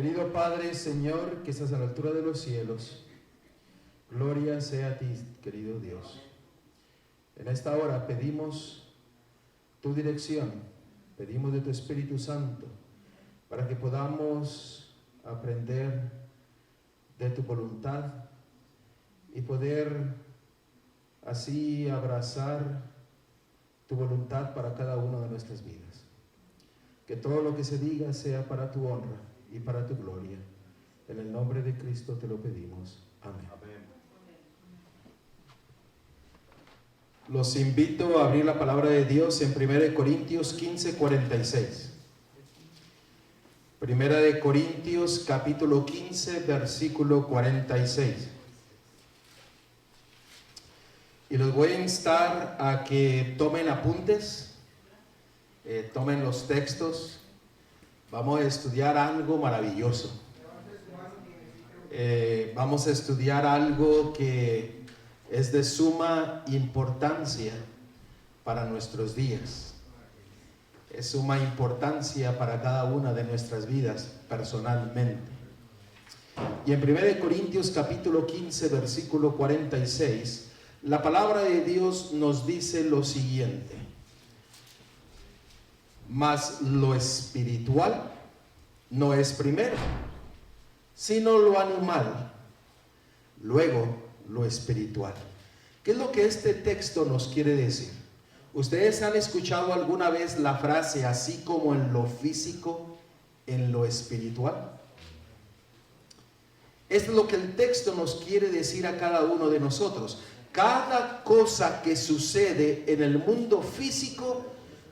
Querido Padre, Señor, que estás a la altura de los cielos, gloria sea a ti, querido Dios. En esta hora pedimos tu dirección, pedimos de tu Espíritu Santo, para que podamos aprender de tu voluntad y poder así abrazar tu voluntad para cada una de nuestras vidas. Que todo lo que se diga sea para tu honra y para tu gloria. En el nombre de Cristo te lo pedimos. Amén. Los invito a abrir la palabra de Dios en 1 Corintios 15, 46. 1 Corintios capítulo 15, versículo 46. Y los voy a instar a que tomen apuntes, tomen los textos. Vamos a estudiar algo maravilloso. Vamos a estudiar algo que es de suma importancia para nuestros días. Es suma importancia para cada una de nuestras vidas personalmente. Y en 1 Corintios capítulo 15, versículo 46, la palabra de Dios nos dice lo siguiente: mas lo espiritual no es primero, sino lo animal, luego lo espiritual. ¿Qué es lo que este texto nos quiere decir? ¿Ustedes han escuchado alguna vez la frase así como en lo físico, en lo espiritual? Esto es lo que el texto nos quiere decir a cada uno de nosotros. Cada cosa que sucede en el mundo físico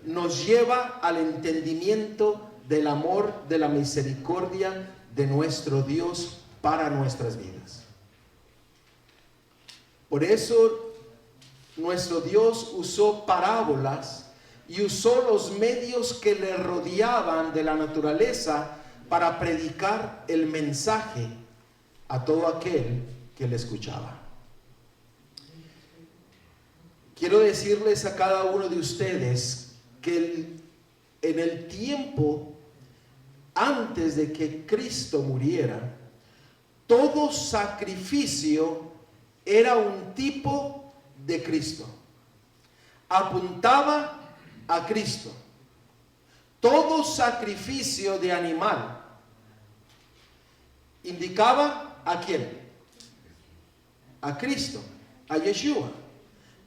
nos lleva al entendimiento del amor, de la misericordia de nuestro Dios para nuestras vidas. Por eso nuestro Dios usó parábolas y usó los medios que le rodeaban de la naturaleza para predicar el mensaje a todo aquel que le escuchaba. Quiero decirles a cada uno de ustedes que en el tiempo antes de que Cristo muriera, todo sacrificio era un tipo de Cristo. Apuntaba a Cristo. Todo sacrificio de animal indicaba ¿a quién? A Cristo, a Yeshua.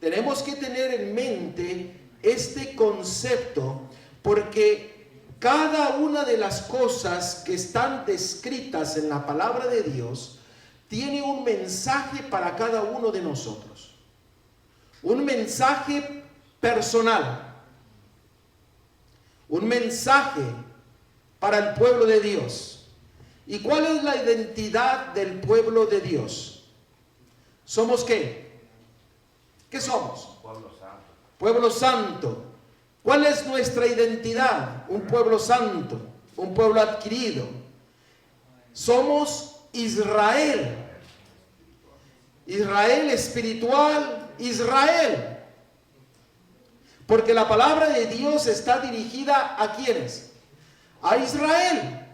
Tenemos que tener en mente este concepto porque cada una de las cosas que están descritas en la palabra de Dios tiene un mensaje para cada uno de nosotros. Un mensaje personal. Un mensaje para el pueblo de Dios. ¿Y cuál es la identidad del pueblo de Dios? ¿Somos qué? ¿Qué somos? Pueblo santo. Pueblo santo. ¿Cuál es nuestra identidad? Un pueblo santo, un pueblo adquirido. Somos Israel. Israel espiritual, Israel. Porque la palabra de Dios está dirigida ¿a quiénes? A Israel.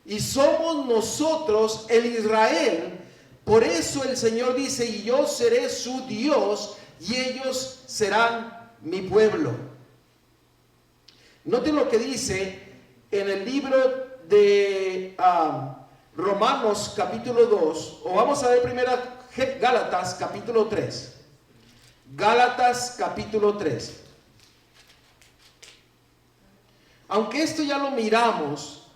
Y somos nosotros el Israel. Por eso el Señor dice, y yo seré su Dios y ellos serán mi pueblo. Noten lo que dice en el libro de Romanos capítulo 2, o vamos a ver primero Gálatas capítulo 3. Gálatas capítulo 3. Aunque esto ya lo miramos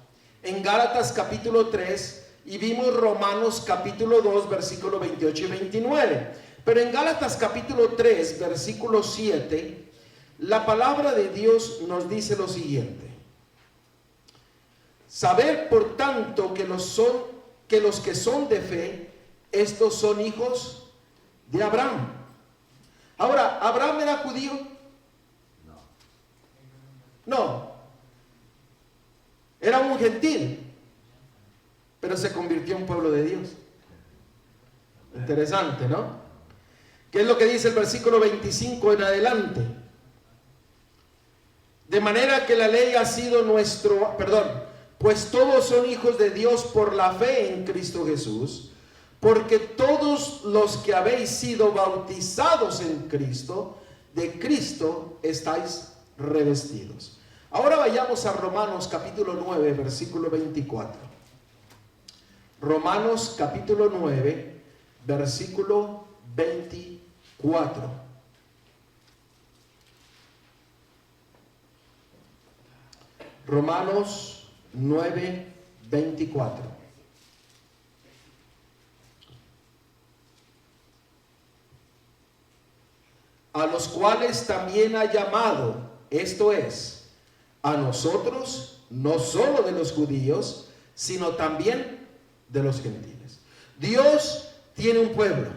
en Gálatas capítulo 3 y vimos Romanos capítulo 2 versículo 28 y 29. Pero en Gálatas capítulo 3 versículo 7, la palabra de Dios nos dice lo siguiente: saber por tanto que los que son de fe, estos son hijos de Abraham. Ahora, ¿Abraham era judío? No. Era un gentil, pero se convirtió en pueblo de Dios. Interesante, ¿no? ¿Qué es lo que dice el versículo 25 en adelante? De manera que la ley ha sido pues todos son hijos de Dios por la fe en Cristo Jesús, porque todos los que habéis sido bautizados en Cristo, de Cristo estáis revestidos. Ahora vayamos a Romanos capítulo 9, versículo 24. Romanos capítulo 9, versículo 24. Romanos 9, 24. A los cuales también ha llamado, esto es, a nosotros, no solo de los judíos, sino también de los gentiles. Dios tiene un pueblo,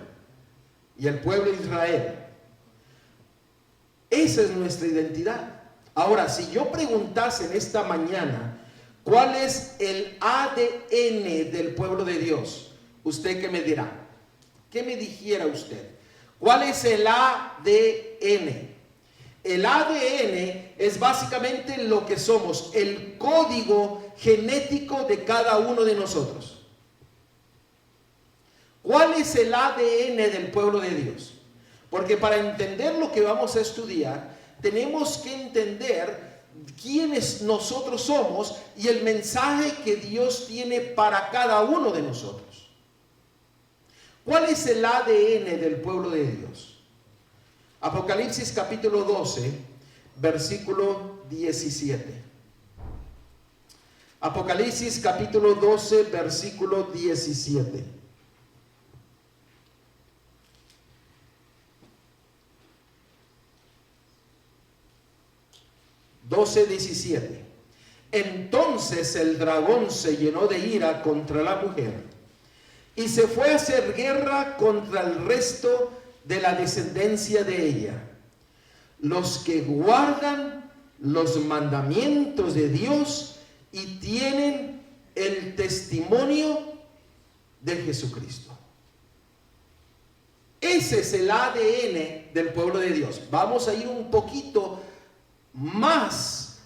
y el pueblo de Israel. Esa es nuestra identidad. Ahora, si yo preguntase en esta mañana, ¿cuál es el ADN del pueblo de Dios? ¿Usted qué me dirá? ¿Qué me dijera usted? ¿Cuál es el ADN? El ADN es básicamente lo que somos, el código genético de cada uno de nosotros. ¿Cuál es el ADN del pueblo de Dios? Porque para entender lo que vamos a estudiar, tenemos que entender quiénes nosotros somos y el mensaje que Dios tiene para cada uno de nosotros. ¿Cuál es el ADN del pueblo de Dios? Apocalipsis capítulo 12, versículo 17. Apocalipsis capítulo 12, versículo 17. 12:17. Entonces el dragón se llenó de ira contra la mujer y se fue a hacer guerra contra el resto de la descendencia de ella, los que guardan los mandamientos de Dios y tienen el testimonio de Jesucristo. Ese es el ADN del pueblo de Dios. Vamos a ir un poquito más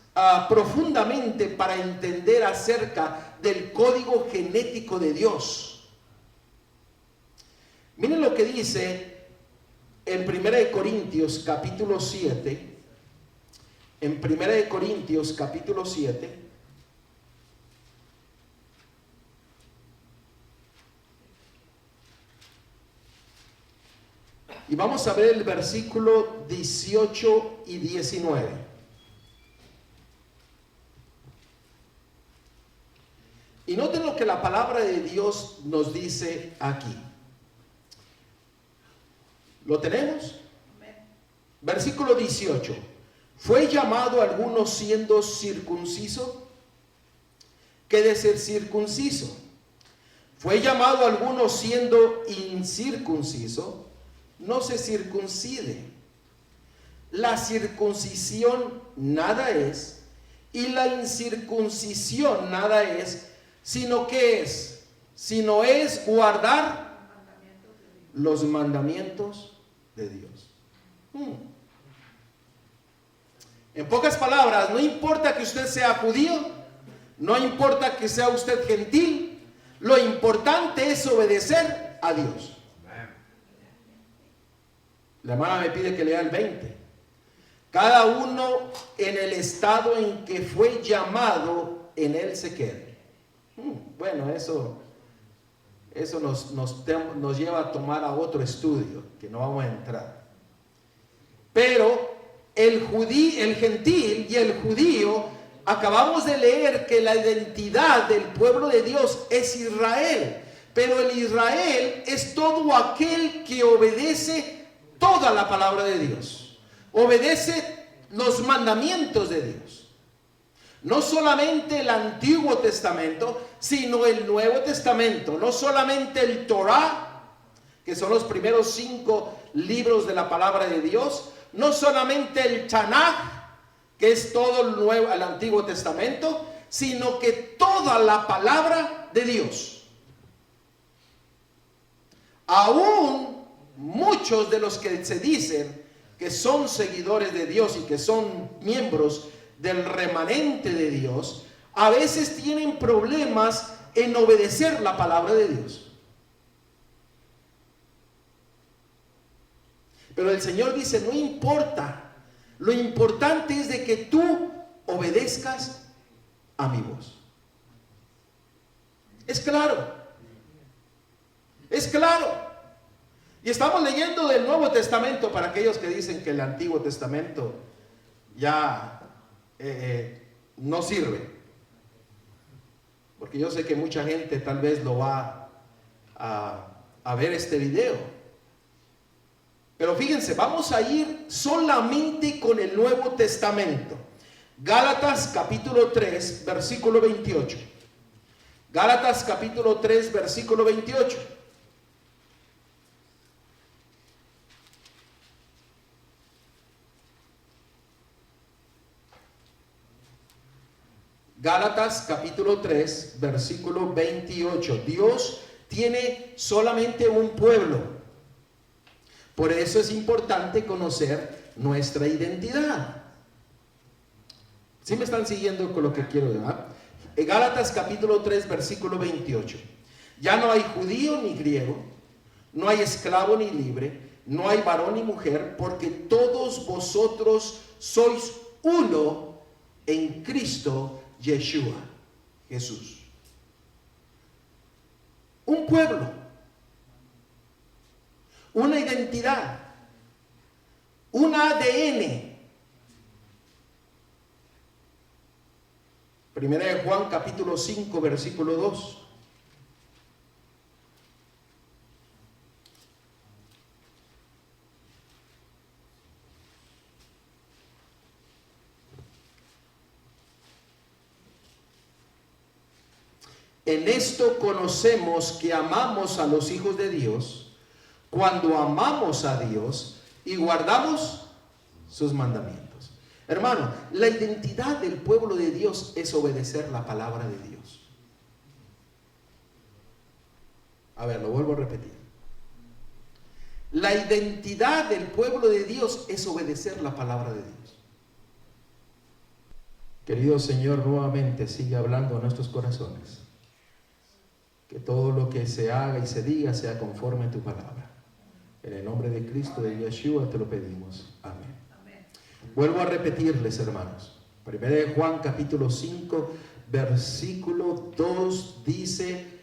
profundamente para entender acerca del código genético de Dios. Miren lo que dice en 1 Corintios capítulo 7. En 1 Corintios capítulo 7. Y vamos a ver el versículo 18 y 19. Y noten lo que la palabra de Dios nos dice aquí. ¿Lo tenemos? Versículo 18. ¿Fue llamado alguno siendo circunciso? ¿Qué de ser circunciso? ¿Fue llamado alguno siendo incircunciso? No se circuncide. La circuncisión nada es, y la incircuncisión nada es, sino que es, sino es guardar los mandamientos de Dios. En pocas palabras, no importa que usted sea judío, no importa que sea usted gentil, lo importante es obedecer a Dios. La hermana me pide que lea el 20. Cada uno en el estado en que fue llamado, en él se quede. Bueno, eso nos lleva a tomar a otro estudio, que no vamos a entrar. Pero el gentil y el judío, acabamos de leer que la identidad del pueblo de Dios es Israel. Pero el Israel es todo aquel que obedece toda la palabra de Dios, obedece los mandamientos de Dios. No solamente el Antiguo Testamento, sino el Nuevo Testamento. No solamente el Torah, que son los primeros 5 libros de la palabra de Dios. No solamente el Tanaj, que es todo el Antiguo Testamento, sino que toda la palabra de Dios. Aún muchos de los que se dicen que son seguidores de Dios y que son miembros del remanente de Dios, a veces tienen problemas en obedecer la palabra de Dios. Pero el Señor dice, no importa, lo importante es de que tú obedezcas a mi voz. Es claro, es claro. Y estamos leyendo del Nuevo Testamento para aquellos que dicen que el Antiguo Testamento ya no sirve. Porque yo sé que mucha gente tal vez lo va a ver este video. Pero fíjense, vamos a ir solamente con el Nuevo Testamento. Gálatas capítulo 3, versículo 28. Gálatas capítulo 3, versículo 28. Gálatas capítulo 3, versículo 28. Dios tiene solamente un pueblo. Por eso es importante conocer nuestra identidad. ¿Sí me están siguiendo con lo que quiero decir? Gálatas capítulo 3, versículo 28. Ya no hay judío ni griego, no hay esclavo ni libre, no hay varón ni mujer, porque todos vosotros sois uno en Cristo Yeshua, Jesús. Un pueblo, una identidad, un ADN. Primera de Juan capítulo 5, versículo 2. En esto conocemos que amamos a los hijos de Dios, cuando amamos a Dios y guardamos sus mandamientos. Hermano, la identidad del pueblo de Dios es obedecer la palabra de Dios. A ver, lo vuelvo a repetir. La identidad del pueblo de Dios es obedecer la palabra de Dios. Querido Señor, nuevamente sigue hablando a nuestros corazones. Que todo lo que se haga y se diga sea conforme a tu palabra. En el nombre de Cristo, de Yeshua, te lo pedimos. Amén. Amén. Vuelvo a repetirles, hermanos. Primera de Juan, capítulo 5, versículo 2, dice: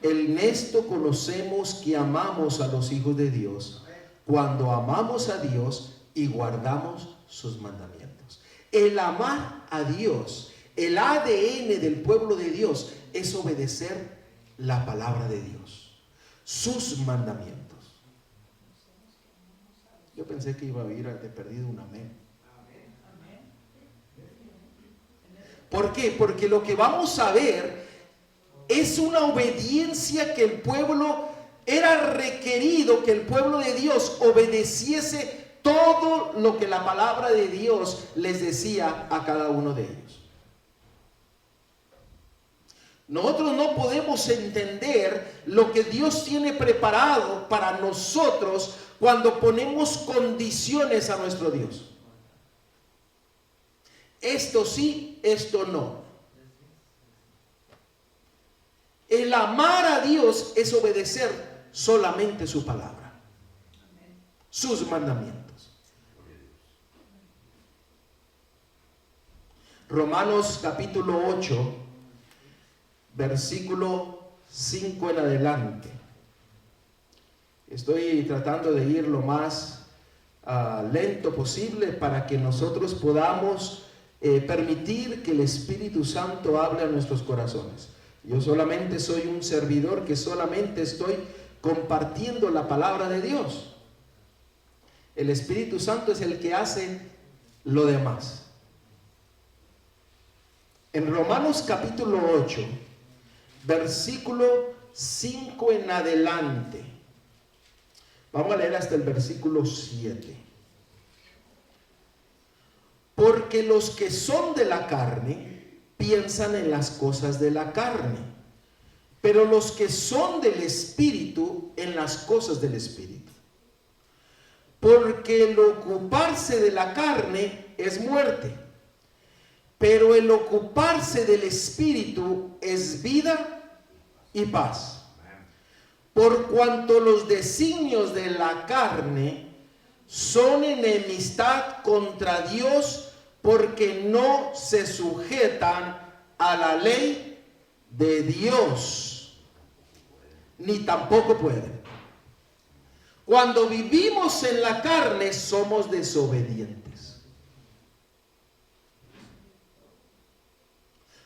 en esto conocemos que amamos a los hijos de Dios, cuando amamos a Dios y guardamos sus mandamientos. El amar a Dios, el ADN del pueblo de Dios, es obedecer la palabra de Dios, sus mandamientos. Yo pensé que iba a oír de perdido un amén. ¿Por qué? Porque lo que vamos a ver es una obediencia que el pueblo era requerido, que el pueblo de Dios obedeciese todo lo que la palabra de Dios les decía a cada uno de ellos. Nosotros no podemos entender lo que Dios tiene preparado para nosotros cuando ponemos condiciones a nuestro Dios. Esto sí, esto no. El amar a Dios es obedecer solamente su palabra, sus mandamientos. Romanos capítulo 8, versículo 5 en adelante. Estoy tratando de ir lo más lento posible para que nosotros podamos permitir que el Espíritu Santo hable a nuestros corazones. Yo solamente soy un servidor que solamente estoy compartiendo la palabra de Dios. El Espíritu Santo es el que hace lo demás. En Romanos capítulo 8, versículo 5 en adelante. Vamos a leer hasta el versículo 7. Porque los que son de la carne piensan en las cosas de la carne, pero los que son del Espíritu en las cosas del Espíritu. Porque el ocuparse de la carne es muerte, pero el ocuparse del Espíritu es vida y paz. Por cuanto los designios de la carne son enemistad contra Dios, porque no se sujetan a la ley de Dios, ni tampoco pueden. Cuando vivimos en la carne somos desobedientes.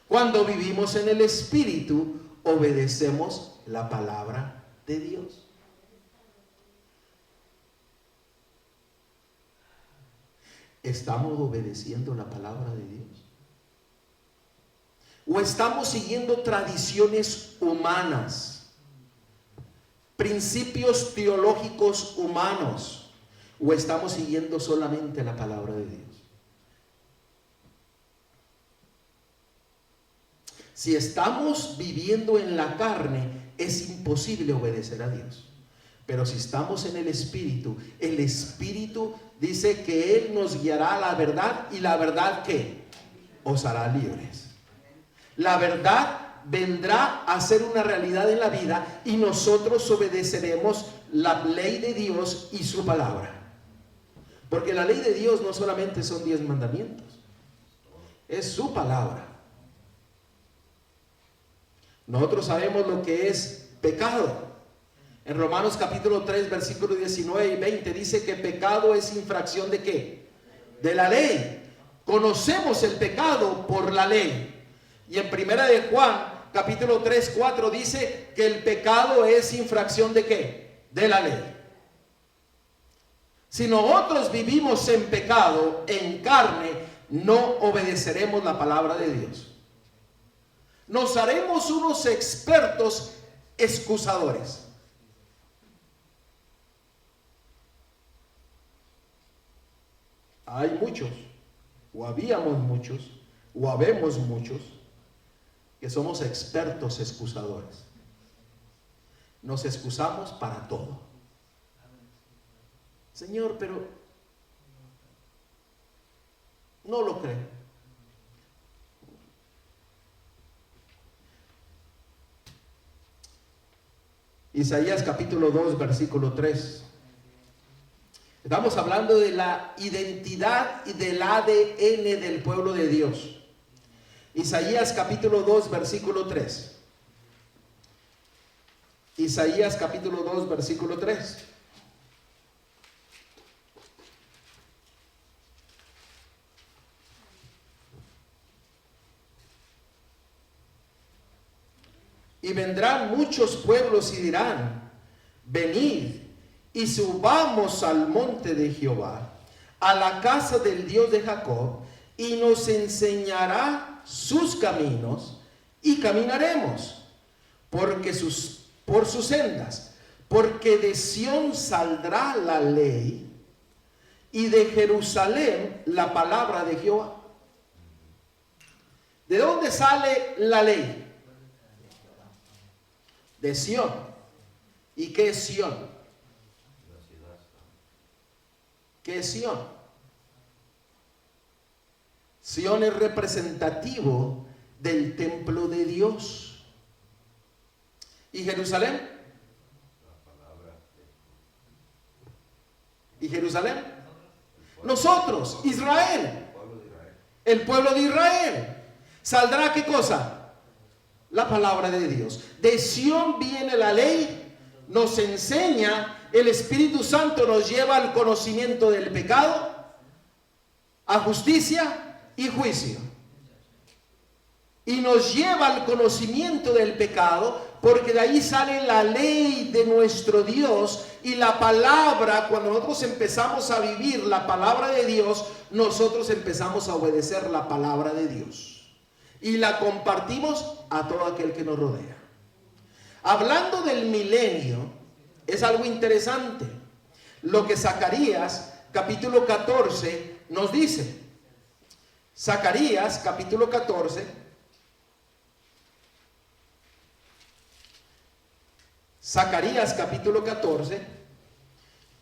Cuando vivimos en el Espíritu, obedecemos la palabra de Dios. ¿Estamos obedeciendo la palabra de Dios? ¿O estamos siguiendo tradiciones humanas, principios teológicos humanos? ¿O estamos siguiendo solamente la palabra de Dios? Si estamos viviendo en la carne, es imposible obedecer a Dios. Pero si estamos en el Espíritu dice que Él nos guiará a la verdad, y la verdad ¿qué? Os hará libres. La verdad vendrá a ser una realidad en la vida y nosotros obedeceremos la ley de Dios y su palabra. Porque la ley de Dios no solamente son 10 mandamientos, es su palabra. Nosotros sabemos lo que es pecado. En Romanos capítulo 3, versículos 19 y 20 dice que pecado es infracción ¿de qué? De la ley. Conocemos el pecado por la ley. Y en primera de Juan capítulo 3, 4 dice que el pecado es infracción ¿de qué? De la ley. Si nosotros vivimos en pecado, en carne, no obedeceremos la palabra de Dios. Nos haremos unos expertos excusadores. Hay muchos, o habíamos muchos, o habemos muchos, que somos expertos excusadores. Nos excusamos para todo. Señor, pero no lo creo. Isaías capítulo 2, versículo 3. Estamos hablando de la identidad y del ADN del pueblo de Dios. Isaías capítulo 2, versículo 3. Isaías capítulo 2, versículo 3. Y vendrán muchos pueblos y dirán: venid y subamos al monte de Jehová, a la casa del Dios de Jacob, y nos enseñará sus caminos, y caminaremos por sus sendas, porque de Sión saldrá la ley, y de Jerusalén la palabra de Jehová. ¿De dónde sale la ley? De Sión. ¿Y qué es Sión? ¿Qué es Sión? Sión es representativo del templo de Dios. ¿Y Jerusalén? ¿Y Jerusalén? Nosotros, Israel. El pueblo de Israel. ¿Saldrá qué cosa? La palabra de Dios. De Sión viene la ley, nos enseña, el Espíritu Santo nos lleva al conocimiento del pecado, a justicia y juicio. Y nos lleva al conocimiento del pecado, porque de ahí sale la ley de nuestro Dios y la palabra. Cuando nosotros empezamos a vivir la palabra de Dios, nosotros empezamos a obedecer la palabra de Dios. Y la compartimos a todo aquel que nos rodea. Hablando del milenio, es algo interesante lo que Zacarías capítulo 14 nos dice. Zacarías capítulo 14, Zacarías capítulo 14,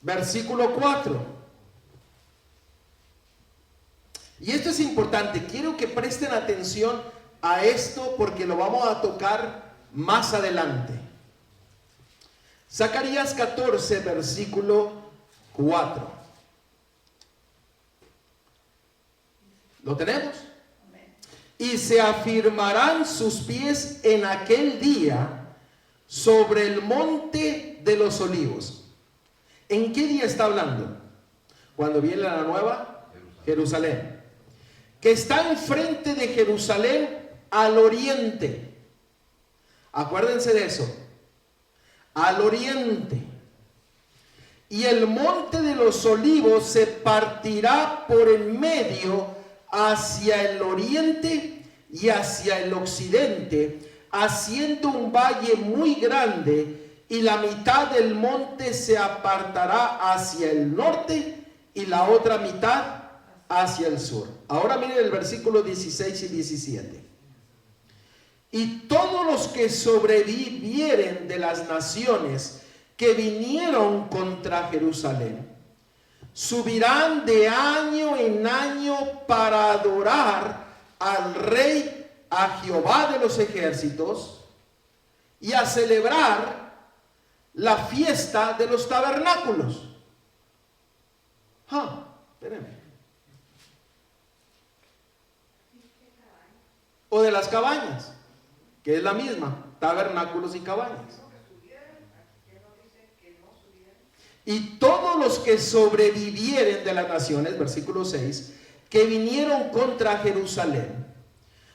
versículo 4. Y esto es importante, quiero que presten atención a esto porque lo vamos a tocar más adelante. Zacarías 14, versículo 4. ¿Lo tenemos? Y se afirmarán sus pies en aquel día sobre el monte de los olivos. ¿En qué día está hablando? Cuando viene la nueva Jerusalén, que está enfrente de Jerusalén al oriente. Acuérdense de eso, al oriente. Y el monte de los olivos se partirá por en medio hacia el oriente y hacia el occidente, haciendo un valle muy grande, y la mitad del monte se apartará hacia el norte y la otra mitad hacia el sur. Ahora miren el versículo 16 y 17. Y todos los que sobrevivieren de las naciones que vinieron contra Jerusalén subirán de año en año para adorar al Rey, a Jehová de los ejércitos, y a celebrar la fiesta de los tabernáculos. Espérenme. O de las cabañas, que es la misma, tabernáculos y cabañas. Y todos los que sobrevivieren de las naciones, versículo 6, que vinieron contra Jerusalén,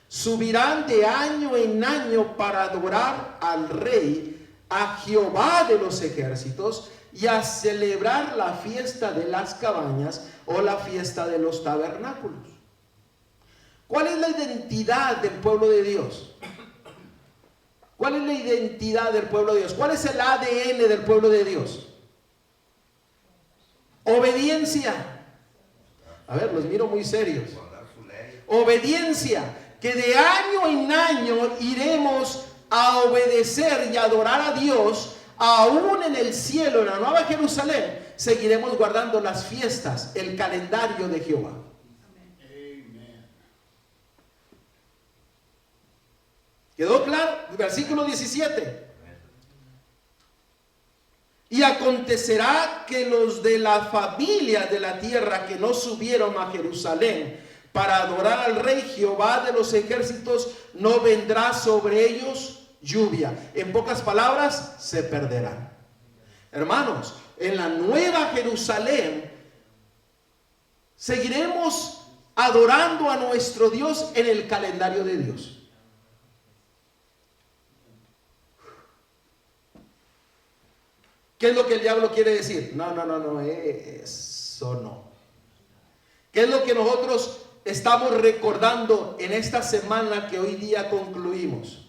subirán de año en año para adorar al Rey, a Jehová de los ejércitos, y a celebrar la fiesta de las cabañas o la fiesta de los tabernáculos. ¿Cuál es la identidad del pueblo de Dios? ¿Cuál es la identidad del pueblo de Dios? ¿Cuál es el ADN del pueblo de Dios? Obediencia. A ver, los miro muy serios. Obediencia, que de año en año iremos a obedecer y adorar a Dios. Aún en el cielo, en la nueva Jerusalén, seguiremos guardando las fiestas, el calendario de Jehová. ¿Quedó claro? Versículo 17. Y acontecerá que los de la familia de la tierra que no subieron a Jerusalén para adorar al Rey Jehová de los ejércitos, no vendrá sobre ellos lluvia. En pocas palabras, se perderán. Hermanos, en la nueva Jerusalén seguiremos adorando a nuestro Dios en el calendario de Dios. ¿Qué es lo que el diablo quiere decir? No, eso no. ¿Qué es lo que nosotros estamos recordando en esta semana que hoy día concluimos?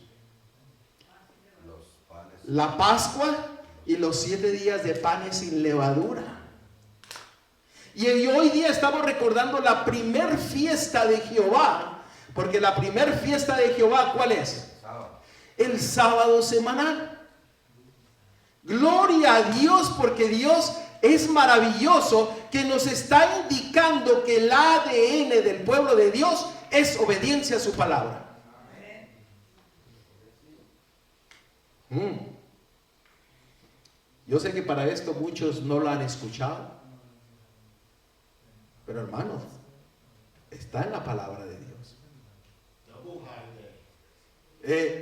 La Pascua y los 7 días de panes sin levadura. Y hoy día estamos recordando la primer fiesta de Jehová, porque la primer fiesta de Jehová, ¿cuál es? El sábado semanal. Gloria a Dios, porque Dios es maravilloso, que nos está indicando que el ADN del pueblo de Dios es obediencia a su palabra. Yo sé que para esto muchos no lo han escuchado, pero hermanos, está en la palabra de Dios.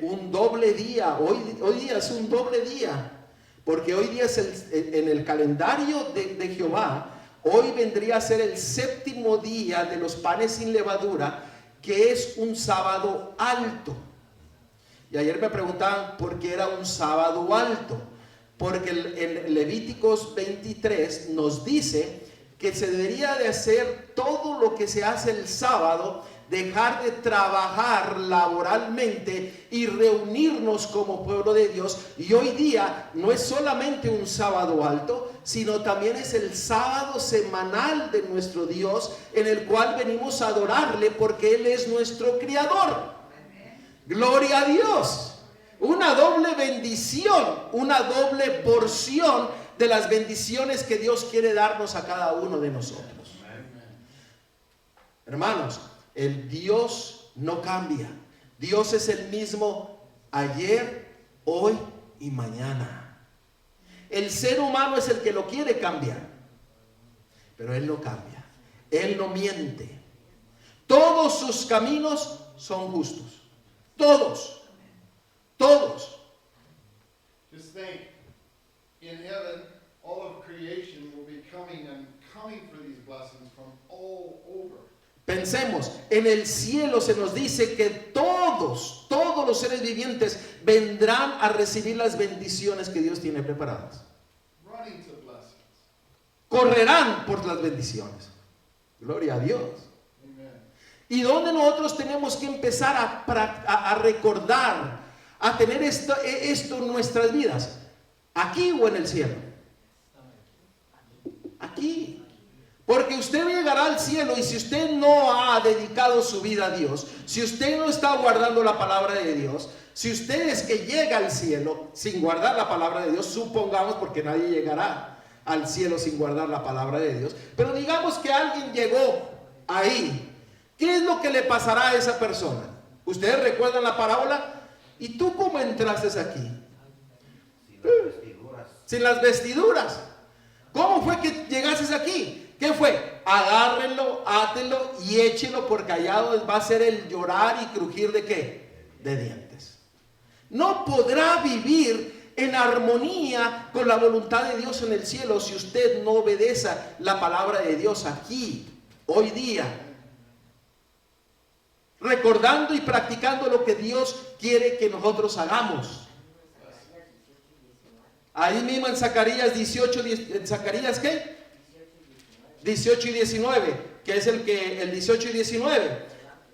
Un doble día, hoy día es un doble día. Porque hoy día es en el calendario de Jehová, hoy vendría a ser el 7º día de los panes sin levadura, que es un sábado alto. Y ayer me preguntaban por qué era un sábado alto. Porque en Levíticos 23 nos dice que se debería de hacer todo lo que se hace el sábado, dejar de trabajar laboralmente y reunirnos como pueblo de Dios. Y hoy día no es solamente un sábado alto, sino también es el sábado semanal de nuestro Dios, en el cual venimos a adorarle porque Él es nuestro Creador. Gloria a Dios. Una doble bendición, una doble porción de las bendiciones que Dios quiere darnos a cada uno de nosotros. Hermanos, el Dios no cambia. Dios es el mismo ayer, hoy y mañana. El ser humano es el que lo quiere cambiar, pero Él no cambia. Él no miente. Todos sus caminos son justos. Todos. Todos. Just think, in heaven, all of creation will be coming for these blessings from all over. Pensemos, en el cielo se nos dice que todos los seres vivientes vendrán a recibir las bendiciones que Dios tiene preparadas. Running to blessings. Correrán por las bendiciones. Gloria a Dios. Amen. Y donde nosotros tenemos que empezar a recordar, a tener esto en nuestras vidas, aquí o en el cielo. Aquí. Porque usted llegará al cielo, y si usted no ha dedicado su vida a Dios, si usted no está guardando la palabra de Dios, si usted es que llega al cielo sin guardar la palabra de Dios, supongamos, porque nadie llegará al cielo sin guardar la palabra de Dios, pero digamos que alguien llegó ahí, ¿qué es lo que le pasará a esa persona? ¿Ustedes recuerdan la parábola? ¿Y tú cómo entraste aquí? Sin las vestiduras. Sin las vestiduras. ¿Cómo fue que llegaste aquí? ¿Qué fue? Agárrenlo, átenlo y échenlo, porque allá va a ser el llorar y crujir de ¿qué? De dientes. No podrá vivir en armonía con la voluntad de Dios en el cielo si usted no obedece la palabra de Dios aquí, hoy día. Recordando y practicando lo que Dios quiere que nosotros hagamos. Ahí mismo en Zacarías 18, ¿en Zacarías qué? 18 y 19, que es el 18 y 19.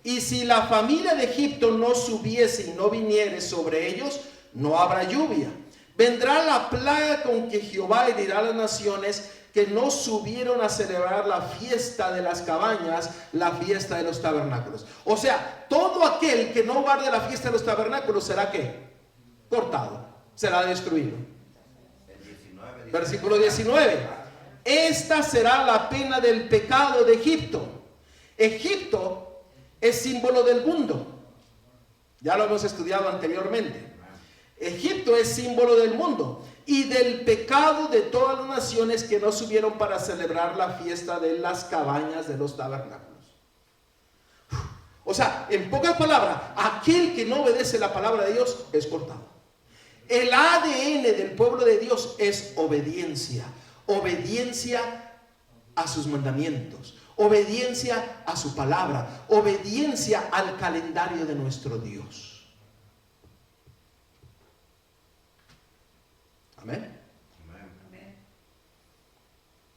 Y si la familia de Egipto no subiese y no viniere sobre ellos, no habrá lluvia. Vendrá la plaga con que Jehová herirá a las naciones que no subieron a celebrar la fiesta de las cabañas, la fiesta de los tabernáculos. O sea, todo aquel que no guarde la fiesta de los tabernáculos será ¿qué? Cortado, será destruido. Versículo 19. Esta será la pena del pecado de Egipto. Egipto es símbolo del mundo. Ya lo hemos estudiado anteriormente. Egipto es símbolo del mundo y del pecado de todas las naciones que no subieron para celebrar la fiesta de las cabañas de los tabernáculos. O sea, en pocas palabras, aquel que no obedece la palabra de Dios es cortado. El ADN del pueblo de Dios es obediencia. Obediencia a sus mandamientos, obediencia a su palabra, obediencia al calendario de nuestro Dios. Amén.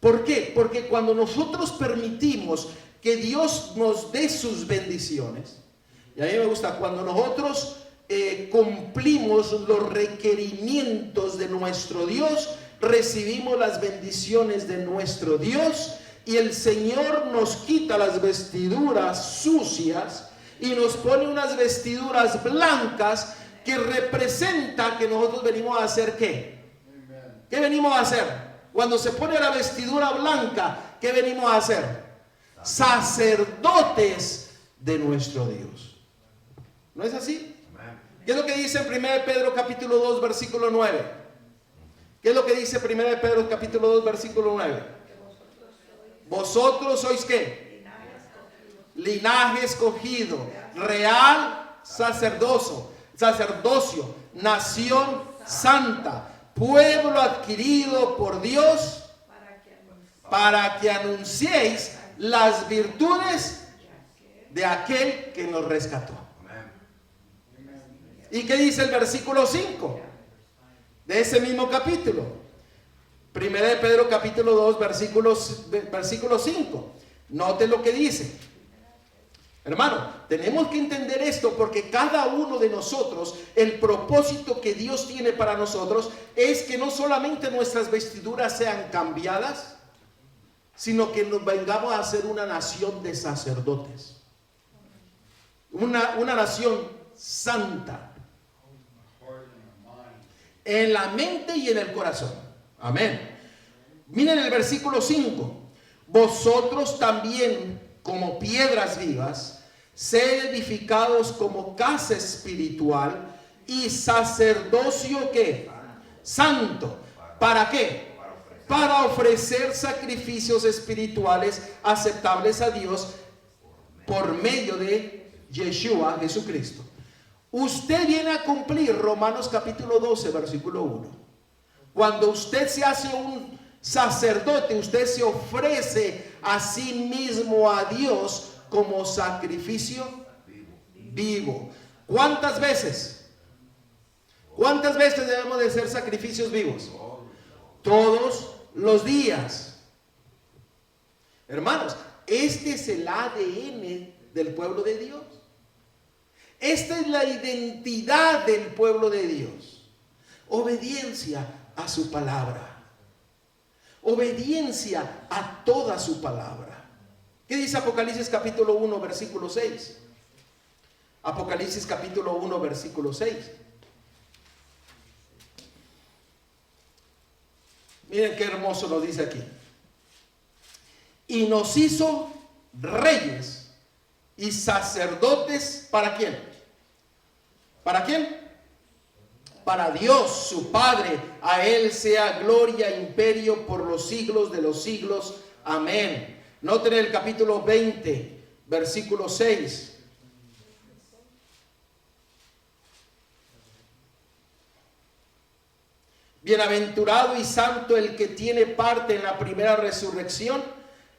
¿Por qué? Porque cuando nosotros permitimos que Dios nos dé sus bendiciones, y a mí me gusta cuando nosotros cumplimos los requerimientos de nuestro Dios, recibimos las bendiciones de nuestro Dios, y el Señor nos quita las vestiduras sucias y nos pone unas vestiduras blancas que representa que nosotros venimos a hacer ¿qué? ¿Qué venimos a hacer? Cuando se pone la vestidura blanca, ¿qué venimos a hacer? Sacerdotes de nuestro Dios. ¿No es así? ¿Qué es lo que dice en 1 Pedro capítulo 2 versículo 9? ¿Qué es lo que dice 1 Pedro capítulo 2 versículo 9? Vosotros sois ¿qué? Linaje escogido, real sacerdocio, nación santa, pueblo adquirido por Dios, para que anunciéis las virtudes de aquel que nos rescató. ¿Y qué dice el versículo 5? De ese mismo capítulo, 1 Pedro capítulo 2 versículo 5. Note lo que dice. Hermano, tenemos que entender esto, porque cada uno de nosotros, el propósito que Dios tiene para nosotros es que no solamente nuestras vestiduras sean cambiadas, sino que nos vengamos a ser una nación de sacerdotes, una nación santa, en la mente y en el corazón. Amén. Miren el versículo 5. Vosotros también como piedras vivas, sed edificados como casa espiritual y sacerdocio ¿qué? Santo. ¿Para qué? Para ofrecer sacrificios espirituales aceptables a Dios por medio de Yeshua, Jesucristo. Usted viene a cumplir Romanos capítulo 12, versículo 1. Cuando usted se hace un sacerdote, usted se ofrece a sí mismo a Dios como sacrificio vivo. ¿Cuántas veces? ¿Cuántas veces debemos de ser sacrificios vivos? Todos los días. Hermanos, este es el ADN del pueblo de Dios. Esta es la identidad del pueblo de Dios. Obediencia a su palabra. Obediencia a toda su palabra. ¿Qué dice Apocalipsis capítulo 1, versículo 6? Apocalipsis capítulo 1, versículo 6. Miren qué hermoso lo dice aquí. Y nos hizo reyes y sacerdotes. ¿Para quién? ¿Para quién? Para Dios su Padre. A Él sea gloria e imperio por los siglos de los siglos. Amén. Noten el capítulo 20, versículo 6. Bienaventurado y santo el que tiene parte en la primera resurrección.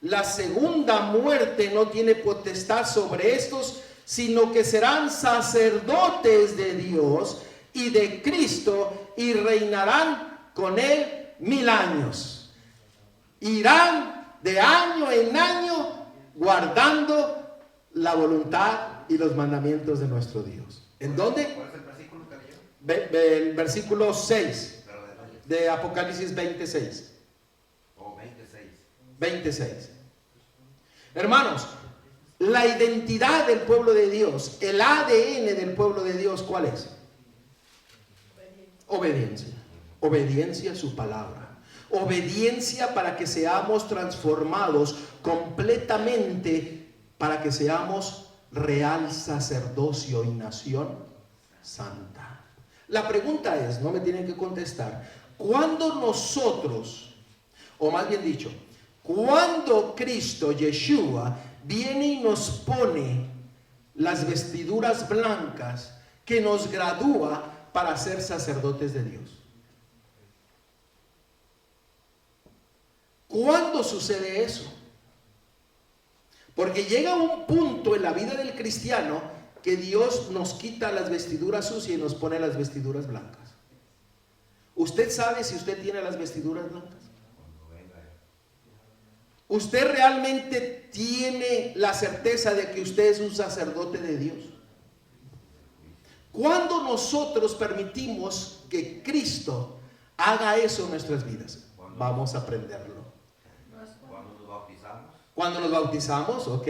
La segunda muerte no tiene potestad sobre estos, sino que serán sacerdotes de Dios y de Cristo y reinarán con él 1000 años. Irán de año en año guardando la voluntad y los mandamientos de nuestro Dios. ¿En dónde? ¿Cuál es el versículo que leyó? El versículo 6 de Apocalipsis 26. Oh, 26. 26. Hermanos, la identidad del pueblo de Dios, el ADN del pueblo de Dios, ¿cuál es? Obediencia. Obediencia a su palabra. Obediencia para que seamos transformados completamente, para que seamos real sacerdocio y nación santa. La pregunta es, no me tienen que contestar, ¿cuándo nosotros, o más bien dicho, cuando Cristo, Yeshua, viene y nos pone las vestiduras blancas que nos gradúa para ser sacerdotes de Dios? ¿Cuándo sucede eso? Porque llega un punto en la vida del cristiano que Dios nos quita las vestiduras sucias y nos pone las vestiduras blancas. ¿Usted sabe si usted tiene las vestiduras blancas? ¿Usted realmente tiene la certeza de que usted es un sacerdote de Dios? ¿Cuándo nosotros permitimos que Cristo haga eso en nuestras vidas? Vamos a aprenderlo. Cuando nos bautizamos. Cuando nos bautizamos, ok.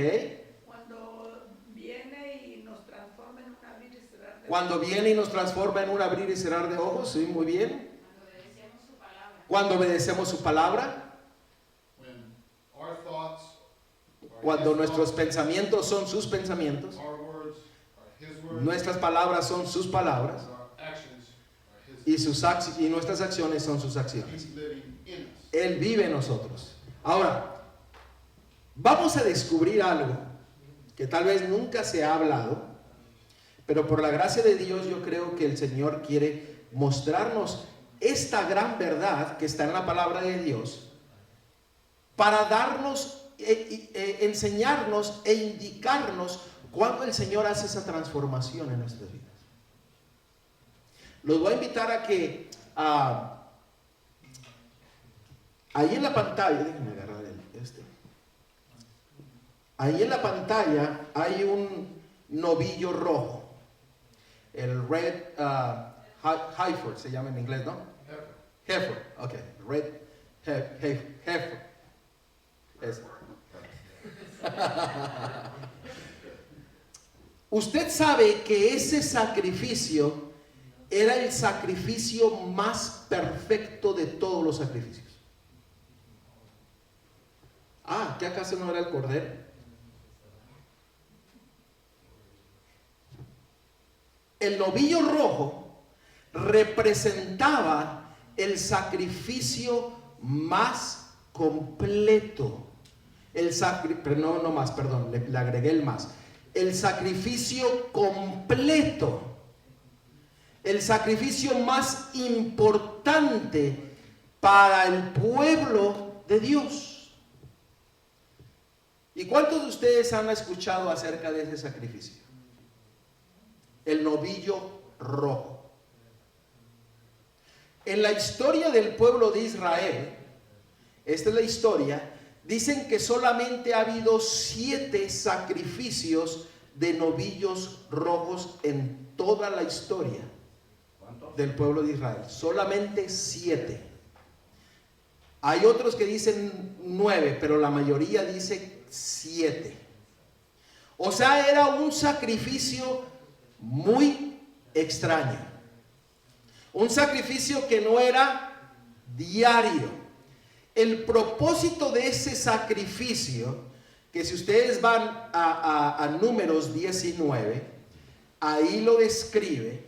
Cuando viene y nos transforma en un abrir y cerrar de ojos. Cuando viene y nos transforma en un abrir y cerrar de ojos, sí, muy bien. Cuando obedecemos su palabra. Cuando obedecemos su palabra. When our thoughts, Cuando nuestros pensamientos son sus pensamientos. our words are His words, Nuestras palabras son sus palabras. our actions are His. Y nuestras acciones son sus acciones. He's living in us. Él vive en nosotros. Ahora, vamos a descubrir algo que tal vez nunca se ha hablado, pero por la gracia de Dios yo creo que el Señor quiere mostrarnos esta gran verdad que está en la palabra de Dios para darnos, enseñarnos e indicarnos cuándo el Señor hace esa transformación en nuestras vidas. Los voy a invitar a que ahí en la pantalla, déjenme agarrar ahí en la pantalla hay un novillo rojo, el red heifer se llama en inglés, ¿no? Heifer, ok, red heifer. Ese. Usted sabe que ese sacrificio era el sacrificio más perfecto de todos los sacrificios. ¿Qué acaso no era el cordero? el novillo rojo representaba el sacrificio más completo. Le agregué el más. El sacrificio completo. El sacrificio más importante para el pueblo de Dios. ¿Y cuántos de ustedes han escuchado acerca de ese sacrificio? El novillo rojo. En la historia del pueblo de Israel, esta es la historia, dicen que solamente ha habido 7 sacrificios de novillos rojos en toda la historia del pueblo de Israel. Solamente 7. Hay otros que dicen 9, pero la mayoría dice 7. O sea, era un sacrificio muy extraño. Un sacrificio que no era diario. El propósito de ese sacrificio, que si ustedes van a Números 19, ahí lo describe.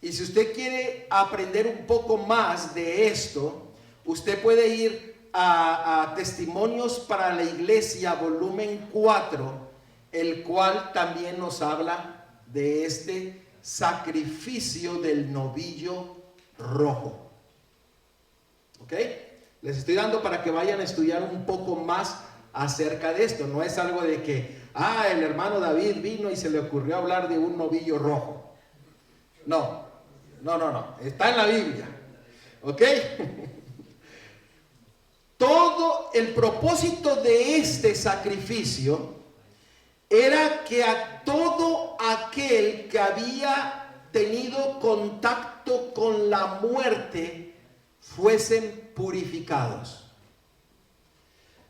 Y si usted quiere aprender un poco más de esto, usted puede ir a Testimonios para la Iglesia, volumen 4, el cual también nos habla de este sacrificio del novillo rojo. ¿Ok? Les estoy dando para que vayan a estudiar un poco más acerca de esto. No es algo de que, el hermano David vino y se le ocurrió hablar de un novillo rojo. No. Está en la Biblia. ¿Ok? Todo el propósito de este sacrificio era que a todo aquel que había tenido contacto con la muerte fuesen purificados.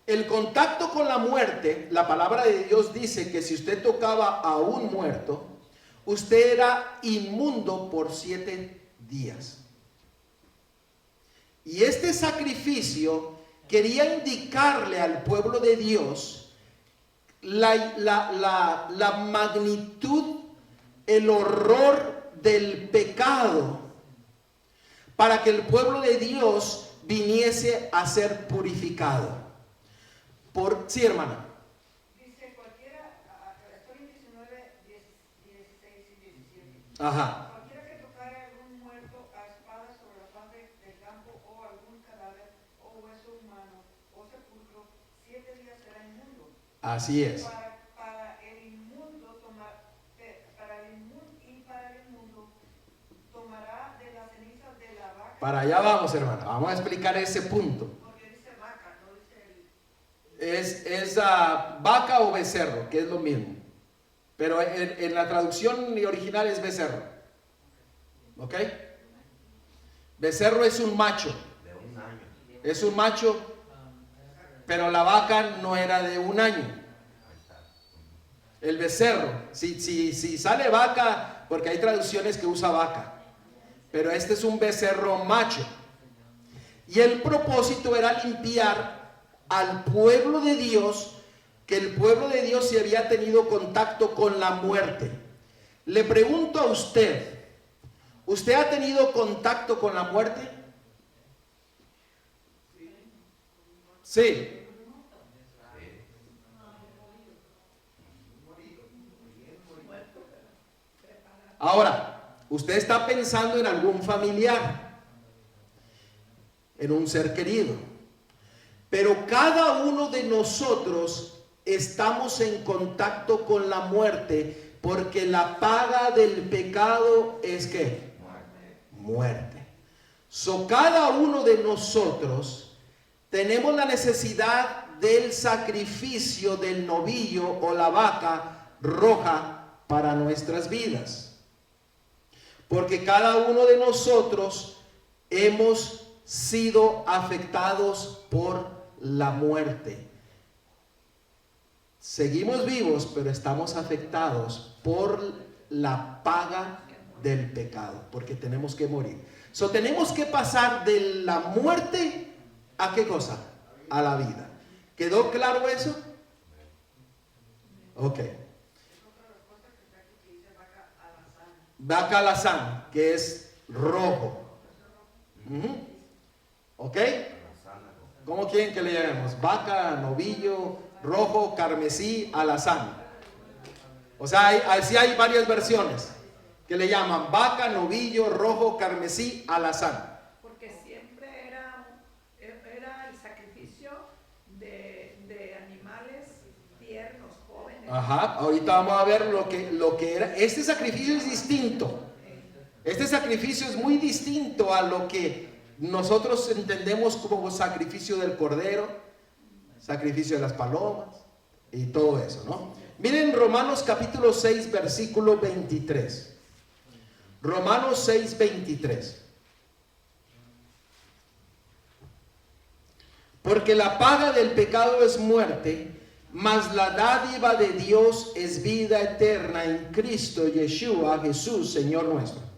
El contacto con la muerte, la palabra de Dios dice que si usted tocaba a un muerto, usted era inmundo por 7 días. Y este sacrificio quería indicarle al pueblo de Dios la magnitud, el horror del pecado, para que el pueblo de Dios viniese a ser purificado. Sí, hermana. Dice cualquiera, estoy en 19, 16 y 17. Ajá. Cualquiera que tocare a algún muerto a espada sobre la faz del campo, o algún cadáver, o hueso humano, o sepulcro, 7 días será inmundo. Así es. Para el inmundo tomará de las cenizas de la vaca. Para allá vamos, hermana. Vamos a explicar ese punto. Porque dice vaca, no dice Es vaca o becerro, que es lo mismo. Pero en la traducción original es becerro. ¿Ok? Becerro es un macho. De un año. Es un macho, pero la vaca no era de un año. El becerro, si sale vaca, porque hay traducciones que usa vaca, pero este es un becerro macho. Y el propósito era limpiar al pueblo de Dios, que el pueblo de Dios se había tenido contacto con la muerte. Le pregunto a usted, ¿usted ha tenido contacto con la muerte? Sí. Ahora, usted está pensando en algún familiar, en un ser querido, pero cada uno de nosotros estamos en contacto con la muerte, porque la paga del pecado es ¿qué? Muerte. Cada uno de nosotros tenemos la necesidad del sacrificio del novillo o la vaca roja para nuestras vidas. Porque cada uno de nosotros hemos sido afectados por la muerte. Seguimos vivos, pero estamos afectados por la paga del pecado, porque tenemos que morir. Tenemos que pasar de la muerte ¿a qué cosa? A la vida. ¿Quedó claro eso? Ok. vaca alazán, que es rojo. ¿Ok? ¿Cómo quieren que le llamemos? Vaca, novillo, rojo, carmesí, alazán. O sea, así hay varias versiones que le llaman vaca, novillo, rojo, carmesí, alazán. Porque siempre era el sacrificio de animales tiernos, jóvenes. Ajá, ahorita vamos a ver lo que era. Este sacrificio es distinto. Este sacrificio es muy distinto a lo que nosotros entendemos como sacrificio del cordero, sacrificio de las palomas y todo eso, ¿no? Miren Romanos capítulo 6, versículo 23. Romanos 6, 23. Porque la paga del pecado es muerte, mas la dádiva de Dios es vida eterna en Cristo Yeshua, Jesús, Señor nuestro.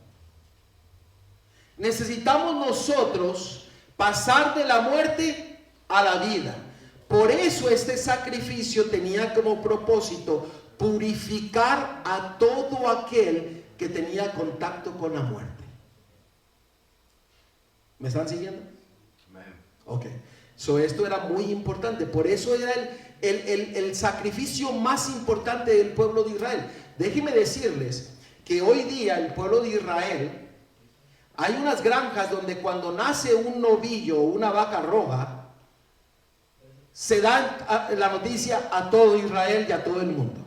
Necesitamos nosotros pasar de la muerte a la vida. Por eso este sacrificio tenía como propósito purificar a todo aquel que tenía contacto con la muerte. ¿Me están siguiendo? Ok. Esto era muy importante. Por eso era el sacrificio más importante del pueblo de Israel. Déjenme decirles que hoy día el pueblo de Israel, hay unas granjas donde cuando nace un novillo o una vaca roja, se da la noticia a todo Israel y a todo el mundo.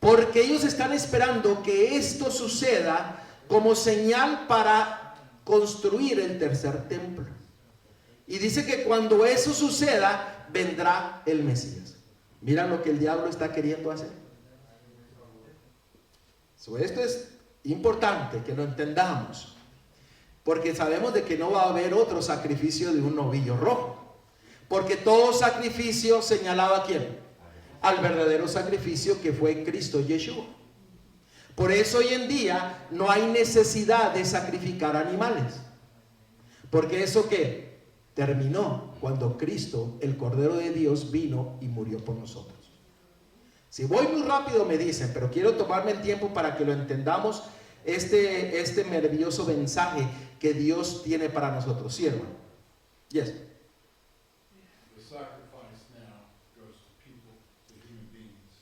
Porque ellos están esperando que esto suceda como señal para construir el tercer templo. Y dice que cuando eso suceda, vendrá el Mesías. Mira lo que el diablo está queriendo hacer. Esto es importante que lo entendamos, porque sabemos de que no va a haber otro sacrificio de un novillo rojo, porque todo sacrificio señalaba a quién, al verdadero sacrificio que fue Cristo Yeshua. Por eso hoy en día no hay necesidad de sacrificar animales, porque eso que terminó cuando Cristo, el Cordero de Dios, vino y murió por nosotros. Si voy muy rápido me dicen, pero quiero tomarme el tiempo para que lo entendamos, este maravilloso mensaje que Dios tiene para nosotros. ¿Sí, hermano? Yes.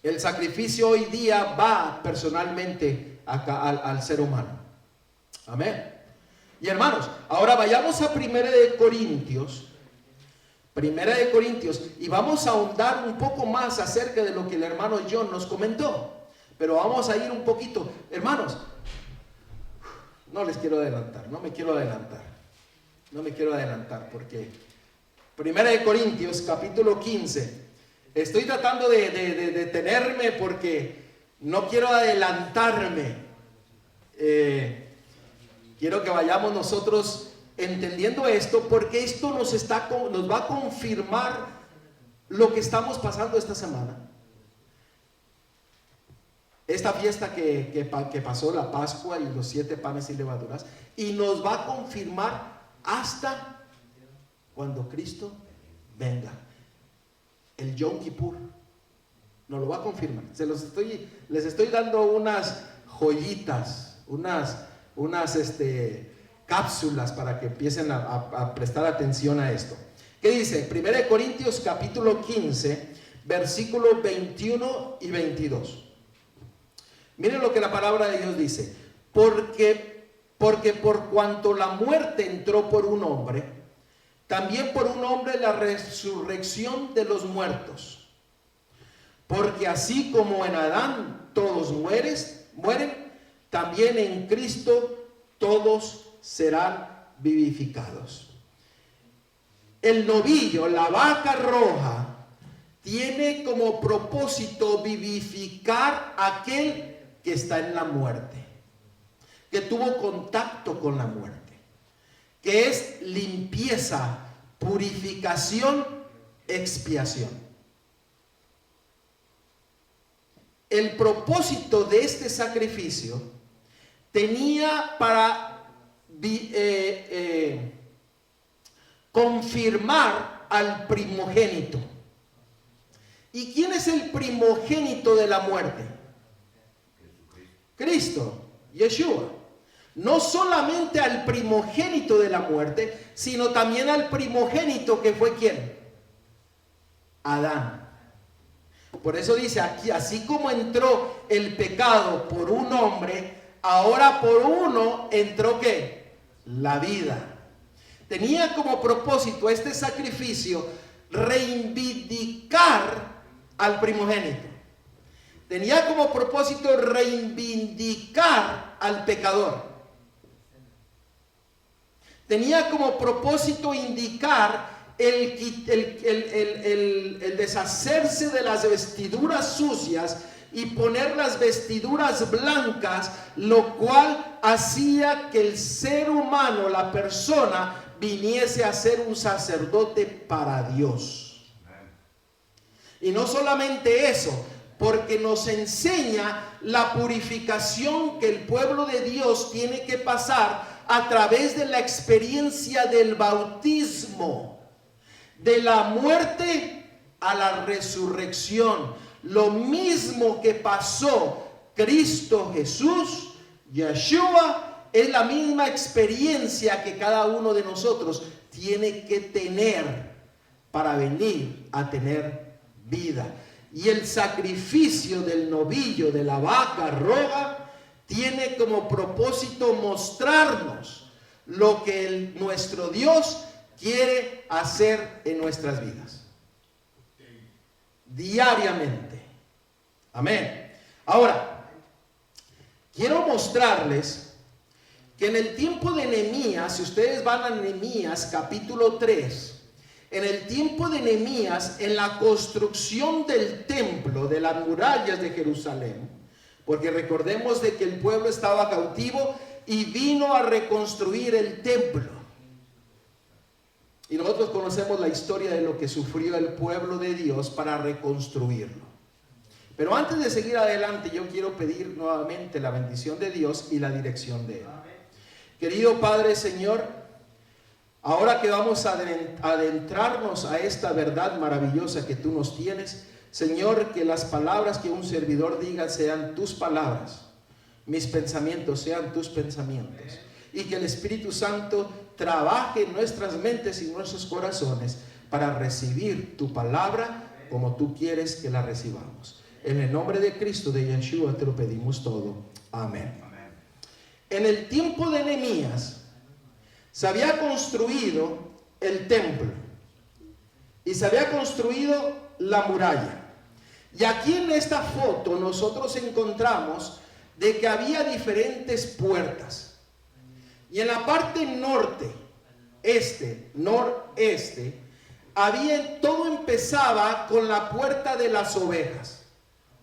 El sacrificio hoy día va personalmente al ser humano. Amén. Y hermanos, ahora vayamos a Primera de Corintios, y vamos a ahondar un poco más acerca de lo que el hermano John nos comentó. Pero vamos a ir un poquito, hermanos, no me quiero adelantar, porque Primera de Corintios, capítulo 15, estoy tratando de detenerme porque no quiero adelantarme. Quiero que vayamos nosotros entendiendo esto, porque esto nos va a confirmar lo que estamos pasando esta semana. Esta fiesta que pasó, la Pascua y los 7 panes y levaduras, y nos va a confirmar hasta cuando Cristo venga. El Yom Kippur nos lo va a confirmar. Les estoy dando unas joyitas, unas cápsulas para que empiecen a prestar atención a esto. ¿Qué dice? 1 Corintios capítulo 15, versículos 21 y 22. Miren lo que la palabra de Dios dice. Porque por cuanto la muerte entró por un hombre, también por un hombre la resurrección de los muertos. Porque así como en Adán todos mueren, también en Cristo todos serán vivificados. El novillo, la vaca roja, tiene como propósito vivificar a aquel que está en la muerte, que tuvo contacto con la muerte, que es limpieza, purificación, expiación. El propósito de este sacrificio tenía para confirmar al primogénito. ¿Y quién es el primogénito de la muerte? Cristo. Yeshua. No solamente al primogénito de la muerte, sino también al primogénito que fue ¿quién? Adán. Por eso dice aquí, así como entró el pecado por un hombre, ahora por uno entró ¿qué? La vida. Tenía como propósito este sacrificio reivindicar al primogénito. Tenía como propósito reivindicar al pecador. Tenía como propósito indicar el deshacerse de las vestiduras sucias y poner las vestiduras blancas, lo cual hacía que el ser humano, la persona, viniese a ser un sacerdote para Dios. Y no solamente eso, porque nos enseña la purificación que el pueblo de Dios tiene que pasar a través de la experiencia del bautismo, de la muerte a la resurrección. Lo mismo que pasó Cristo Jesús, Yeshua, es la misma experiencia que cada uno de nosotros tiene que tener para venir a tener vida. Y el sacrificio del novillo, de la vaca roja, tiene como propósito mostrarnos lo que nuestro Dios quiere hacer en nuestras vidas. Diariamente. Amén. Ahora, quiero mostrarles que en el tiempo de Nehemías, si ustedes van a Nehemías capítulo 3, en el tiempo de Nehemías, en la construcción del templo, de las murallas de Jerusalén, porque recordemos de que el pueblo estaba cautivo y vino a reconstruir el templo. Y nosotros conocemos la historia de lo que sufrió el pueblo de Dios para reconstruirlo. Pero antes de seguir adelante, yo quiero pedir nuevamente la bendición de Dios y la dirección de Él. Querido Padre, Señor, ahora que vamos a adentrarnos a esta verdad maravillosa que tú nos tienes, Señor, que las palabras que un servidor diga sean tus palabras, mis pensamientos sean tus pensamientos, y que el Espíritu Santo trabaje en nuestras mentes y nuestros corazones para recibir tu palabra como tú quieres que la recibamos. En el nombre de Cristo, de Yeshua, te lo pedimos todo. Amén. Amén. En el tiempo de Nehemías se había construido el templo y se había construido la muralla. Y aquí en esta foto nosotros encontramos de que había diferentes puertas. Y en la parte norte, noreste, todo empezaba con la puerta de las ovejas.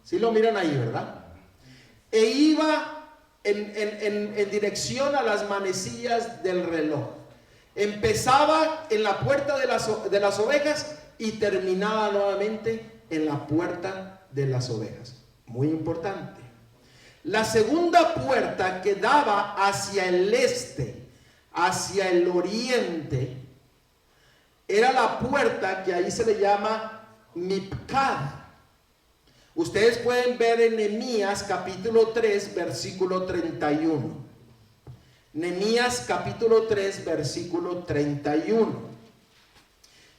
¿Sí lo miran ahí, verdad? E iba en dirección a las manecillas del reloj. Empezaba en la puerta de las ovejas y terminaba nuevamente en la puerta de las ovejas. Muy importante. La segunda puerta que daba hacia el este, hacia el oriente, era la puerta que ahí se le llama Mipcad. Ustedes pueden ver en Nehemías capítulo 3, versículo 31. Nehemías capítulo 3, versículo 31.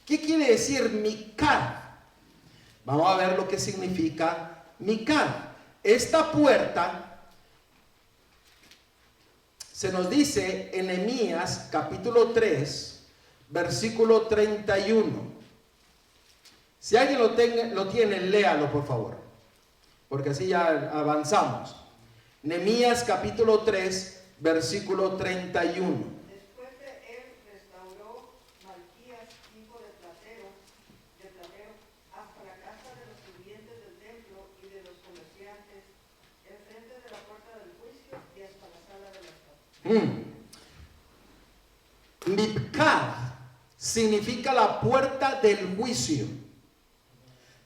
¿Qué quiere decir Mipcad? Vamos a ver lo que significa Mipcad. Esta puerta se nos dice en Nehemías capítulo 3, versículo 31. Si alguien lo tiene, léalo por favor, porque así ya avanzamos. Nehemías capítulo 3, versículo 31. Después de él restauró Malquías, hijo de platero, hasta la casa de los sirvientes del templo y de los comerciantes, enfrente de la puerta del juicio y hasta la sala de las papas. Mipcad significa la puerta del juicio.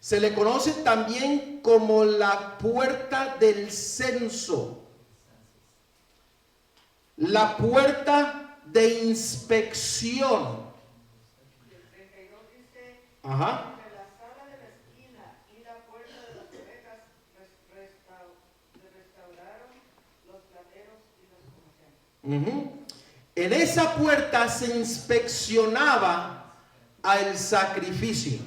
Se le conoce también como la puerta del censo, la puerta de inspección. El 32 dice, Ajá. entre la sala de la esquina y la puerta de las ovejas restauraron los plateros En esa puerta se inspeccionaba al sacrificio.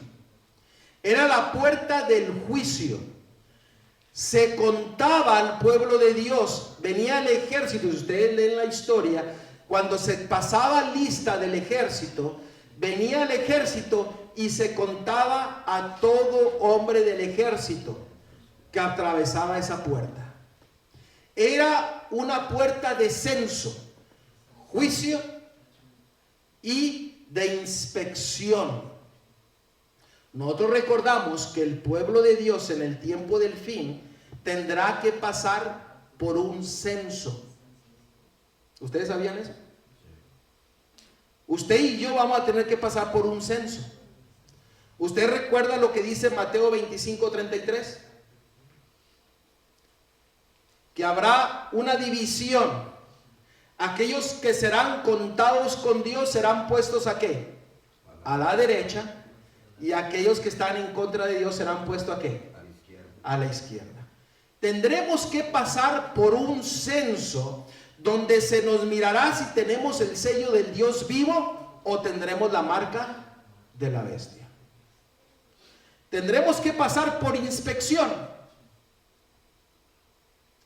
Era la puerta del juicio. Se contaba al pueblo de Dios. Venía el ejército. Si ustedes leen la historia, cuando se pasaba lista del ejército, venía el ejército y se contaba a todo hombre del ejército que atravesaba esa puerta. Era una puerta de censo, juicio y de inspección. Nosotros recordamos que el pueblo de Dios en el tiempo del fin tendrá que pasar por un censo. ¿Ustedes sabían eso? Usted y yo vamos a tener que pasar por un censo. ¿Usted recuerda lo que dice Mateo 25:33? Que habrá una división. Aquellos que serán contados con Dios serán puestos ¿a qué? A la derecha. Y aquellos que están en contra de Dios serán puestos ¿a qué? A la izquierda. A la izquierda. Tendremos que pasar por un censo donde se nos mirará si tenemos el sello del Dios vivo o tendremos la marca de la bestia. Tendremos que pasar por inspección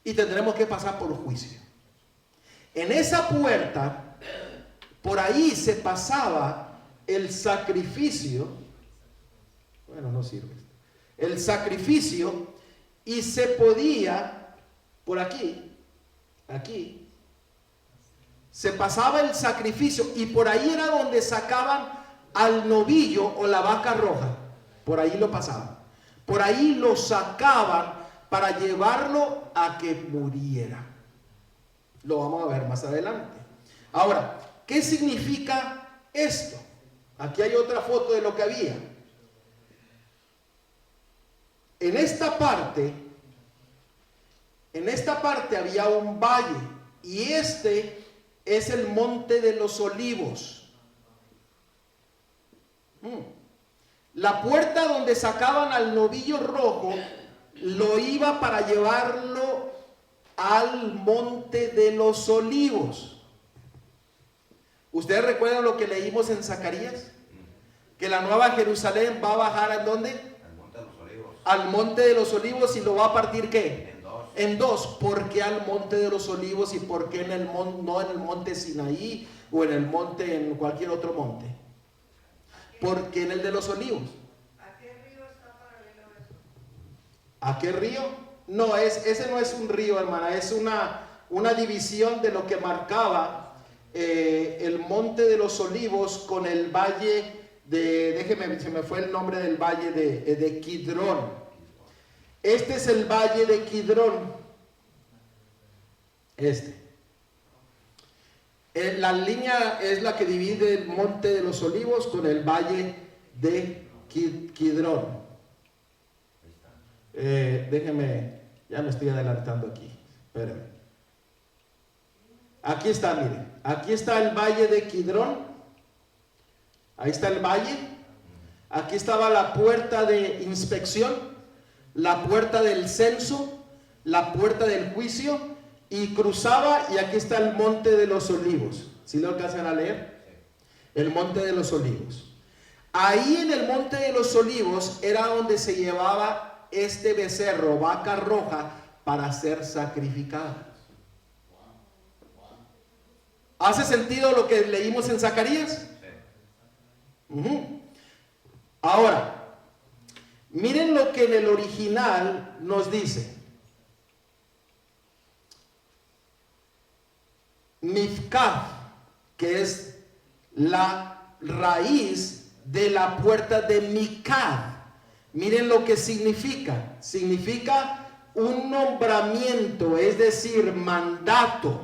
y tendremos que pasar por juicio. En esa puerta, por ahí se pasaba el sacrificio. Bueno, no sirve. El sacrificio, y se podía, por aquí, se pasaba el sacrificio y por ahí era donde sacaban al novillo o la vaca roja. Por ahí lo pasaban. Por ahí lo sacaban para llevarlo a que muriera. Lo vamos a ver más adelante. Ahora, ¿qué significa esto? Aquí hay otra foto de lo que había. En esta parte había un valle y este es el Monte de los Olivos. La puerta donde sacaban al novillo rojo lo iba para llevarlo al Monte de los Olivos. ¿Ustedes recuerdan lo que leímos en Zacarías? Que la Nueva Jerusalén va a bajar ¿a dónde? Al Monte de los Olivos. Al Monte de los Olivos, y lo va a partir ¿qué? En dos. En dos. ¿Por qué al Monte de los Olivos y por qué no en el Monte Sinaí o en cualquier otro monte? Porque en el de los Olivos. ¿A qué río está paralelo eso? ¿A qué río? No, ese no es un río, hermana, es una división de lo que marcaba el Monte de los Olivos con el valle se me fue el nombre del valle de Kidrón. Este es el valle de Kidrón. La línea es la que divide el Monte de los Olivos con el valle de Kidrón. Déjeme, ya me estoy adelantando aquí. Espérenme. Aquí está, miren. Aquí está el valle de Kidrón. Ahí está el valle. Aquí estaba la puerta de inspección, la puerta del censo, la puerta del juicio, y cruzaba, y aquí está el Monte de los Olivos. ¿Sí lo alcanzan a leer? El Monte de los Olivos. Ahí en el Monte de los Olivos era donde se llevaba este becerro, vaca roja, para ser sacrificada. ¿Hace sentido lo que leímos en Zacarías? Ahora, miren lo que en el original nos dice. Mifkaf, que es la raíz de la puerta de Mikad. Miren lo que significa. Significa un nombramiento, es decir, mandato.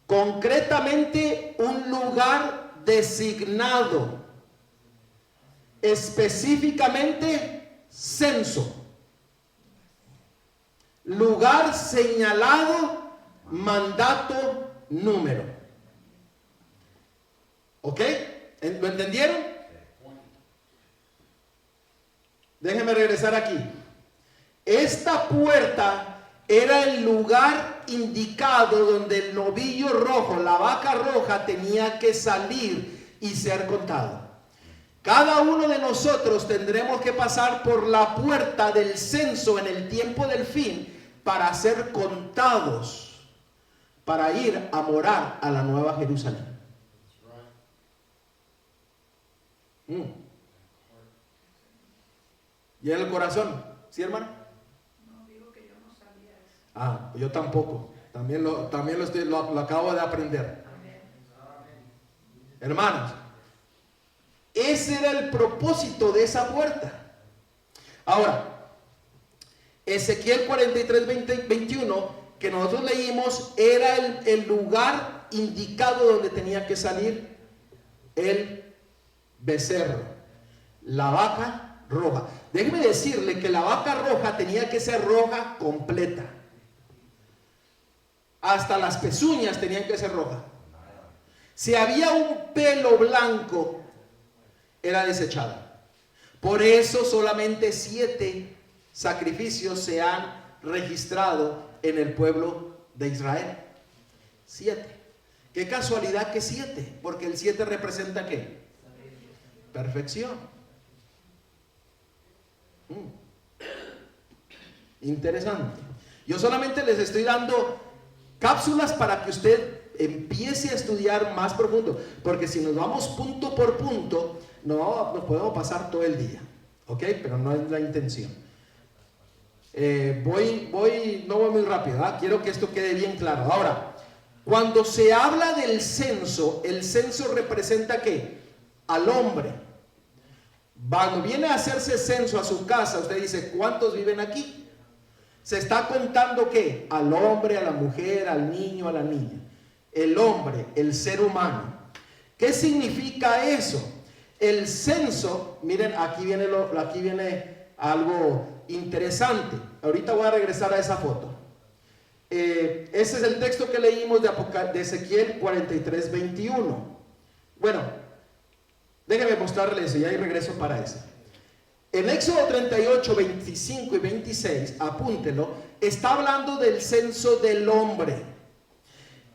Concretamente, un lugar designado. Específicamente, censo. Lugar señalado, mandato, número. ¿Ok? ¿Lo entendieron? Déjenme regresar aquí. Esta puerta era el lugar indicado donde el novillo rojo, la vaca roja, tenía que salir y ser contado. Cada uno de nosotros tendremos que pasar por la puerta del censo en el tiempo del fin para ser contados, para ir a morar a la Nueva Jerusalén. ¿Y en el corazón? ¿Sí, hermano? No, digo que yo no sabía eso. Ah, yo tampoco. También lo acabo de aprender. Amén. Hermanos, ese era el propósito de esa puerta. Ahora, Ezequiel 43, 21, que nosotros leímos, era el lugar indicado donde tenía que salir el becerro, la vaca roja. Déjeme decirle que la vaca roja tenía que ser roja completa. Hasta las pezuñas tenían que ser rojas. Si había un pelo blanco, era desechada. Por eso solamente 7 sacrificios se han registrado en el pueblo de Israel. 7. Qué casualidad que 7, porque el 7 representa ¿qué? Perfección. Interesante. Yo solamente les estoy dando cápsulas para que usted empiece a estudiar más profundo, porque si nos vamos punto por punto, no nos podemos pasar todo el día, ¿ok? Pero no es la intención. No voy muy rápido, ¿eh? Quiero que esto quede bien claro. Ahora, cuando se habla del censo, el censo representa ¿qué? Al hombre. Cuando viene a hacerse censo a su casa, usted dice, ¿cuántos viven aquí? Se está contando ¿qué? Al hombre, a la mujer, al niño, a la niña. El hombre, el ser humano. ¿Qué significa eso? El censo, miren, aquí viene algo interesante. Ahorita voy a regresar a esa foto. Ese es el texto que leímos de Ezequiel 43, 21. Bueno, déjenme mostrarles eso y ahí regreso para eso. En Éxodo 38, 25 y 26, apúntelo, está hablando del censo del hombre.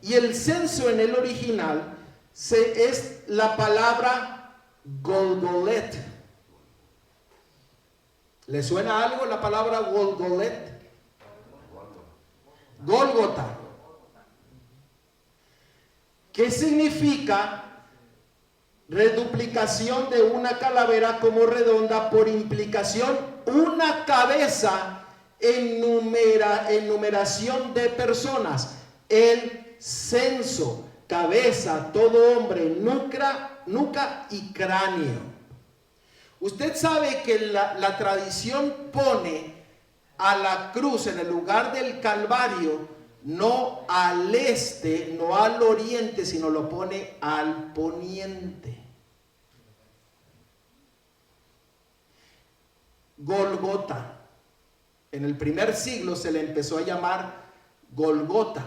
Y el censo en el original es la palabra Golgolet. ¿Le suena algo la palabra Golgolet? Gólgota. ¿Qué significa? Reduplicación de una calavera como redonda, por implicación una cabeza en numeración de personas. El censo, cabeza, todo hombre, nuca y cráneo. Usted sabe que la tradición pone a la cruz en el lugar del Calvario, no al este, no al oriente, sino lo pone al poniente. Golgota. En el primer siglo se le empezó a llamar Golgota.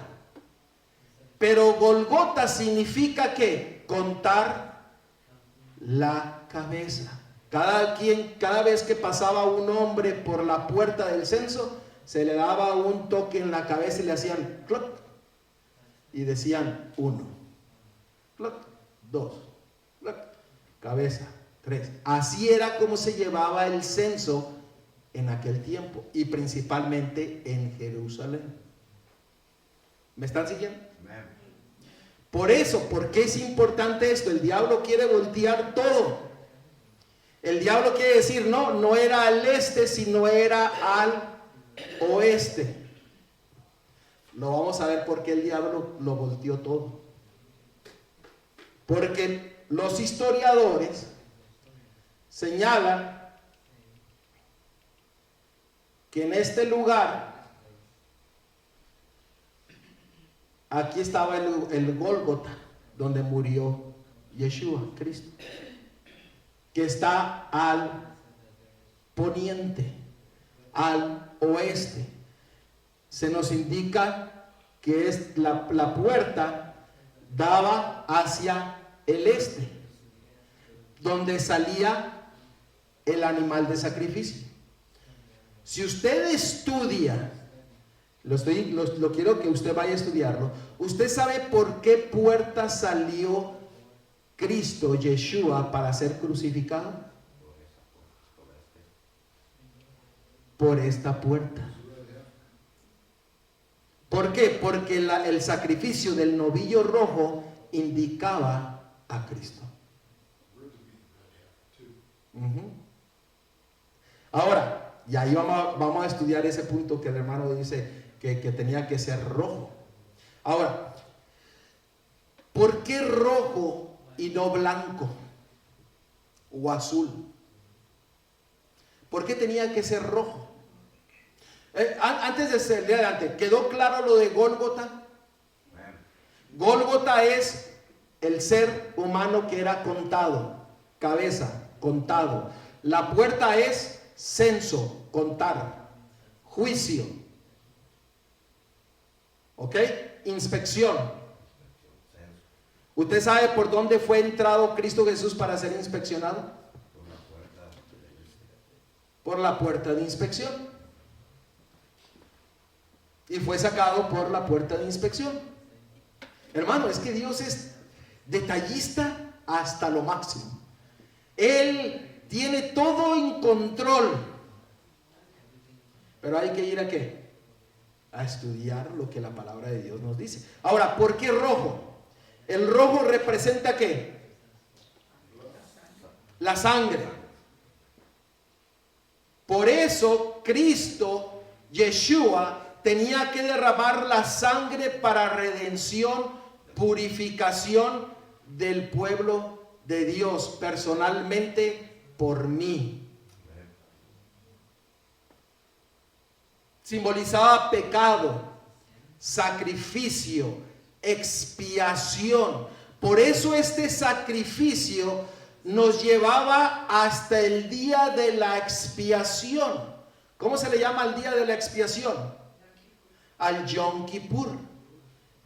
Pero Golgota significa ¿qué? Contar la cabeza. Cada vez que pasaba un hombre por la puerta del censo, se le daba un toque en la cabeza y le hacían cloc, y decían 1, cloc, 2, cloc, cabeza, 3. Así era como se llevaba el censo en aquel tiempo, y principalmente en Jerusalén. ¿Me están siguiendo? Por eso, ¿por qué es importante esto? El diablo quiere voltear todo. El diablo quiere decir, no era al este, sino era al oeste. Lo vamos a ver por qué el diablo lo volteó todo. Porque los historiadores señalan que en este lugar, aquí estaba el Gólgota, donde murió Yeshua, Cristo, que está al poniente, al oeste. Se nos indica que es la puerta daba hacia el este, donde salía el animal de sacrificio. Si usted estudia lo quiero que usted vaya a estudiarlo. ¿Usted sabe por qué puerta salió Cristo, Yeshua, para ser crucificado? Por esta puerta. ¿Por qué? Porque el sacrificio del novillo rojo indicaba a Cristo. Ahora, y ahí vamos a estudiar ese punto que el hermano dice que tenía que ser rojo. Ahora, ¿por qué rojo y no blanco o azul? ¿Por qué tenía que ser rojo? Antes de seguir adelante, ¿quedó claro lo de Gólgota? Gólgota es el ser humano que era contado, cabeza, contado. La puerta es censo, contar, juicio, ¿ok? Inspección. ¿Usted sabe por dónde fue entrado Cristo Jesús para ser inspeccionado? Por la puerta de inspección. Y fue sacado por la puerta de inspección. Hermano, es que Dios es detallista hasta lo máximo. Él tiene todo en control. Pero hay que ir ¿a qué? A estudiar lo que la palabra de Dios nos dice. Ahora, ¿por qué rojo? El rojo representa ¿qué? La sangre. Por eso Cristo, Yeshua, tenía que derramar la sangre para redención, purificación del pueblo de Dios, personalmente por mí. Simbolizaba pecado, sacrificio, expiación. Por eso este sacrificio nos llevaba hasta el día de la expiación. ¿Cómo se le llama al día de la expiación? Al Yom Kippur,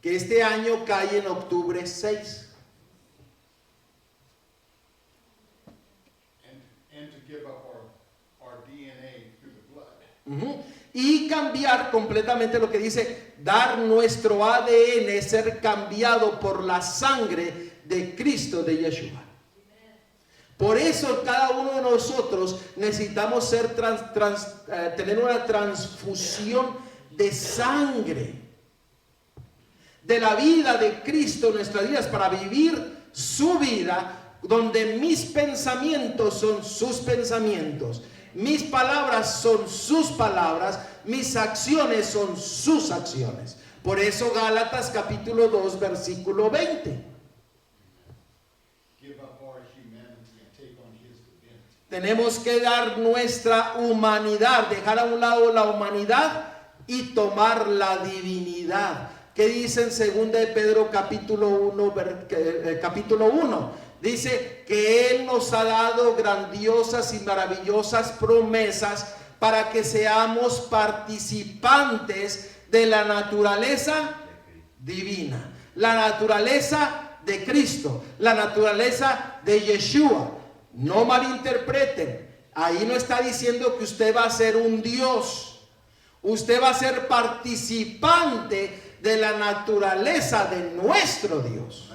que este año cae en octubre 6. And to give up our DNA through the blood. Y cambiar completamente lo que dice, dar nuestro ADN, ser cambiado por la sangre de Cristo, de Yeshua. Por eso cada uno de nosotros necesitamos tener una transfusión de sangre de la vida de Cristo en nuestras vidas, para vivir su vida, donde mis pensamientos son sus pensamientos, mis palabras son sus palabras, mis acciones son sus acciones. Por eso Gálatas capítulo 2 versículo 20. Tenemos que dar nuestra humanidad, dejar a un lado la humanidad y tomar la divinidad. ¿Qué dice en 2 de Pedro capítulo 1? Dice que Él nos ha dado grandiosas y maravillosas promesas para que seamos participantes de la naturaleza divina, la naturaleza de Cristo, la naturaleza de Yeshua. No malinterpreten, ahí no está diciendo que usted va a ser un Dios. Usted va a ser participante de la naturaleza de nuestro Dios,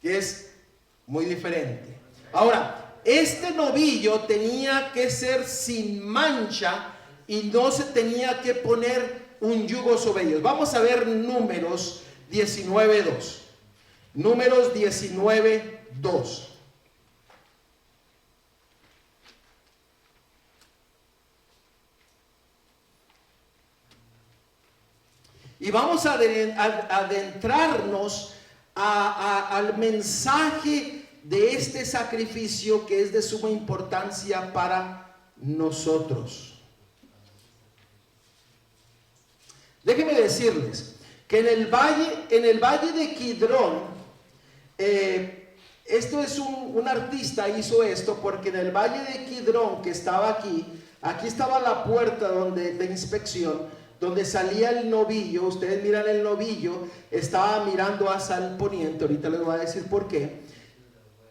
que es muy diferente. Ahora, este novillo tenía que ser sin mancha y no se tenía que poner un yugo sobre ellos. Vamos a ver Números 19:2. Números 19:2. Y vamos a adentrarnos al mensaje de este sacrificio que es de suma importancia para nosotros. Déjenme decirles que en el valle de Kidrón, esto es un artista hizo esto porque en el valle de Kidrón que estaba aquí estaba la puerta de inspección, donde salía el novillo. Ustedes miran el novillo, estaba mirando hacia el poniente. Ahorita les voy a decir por qué.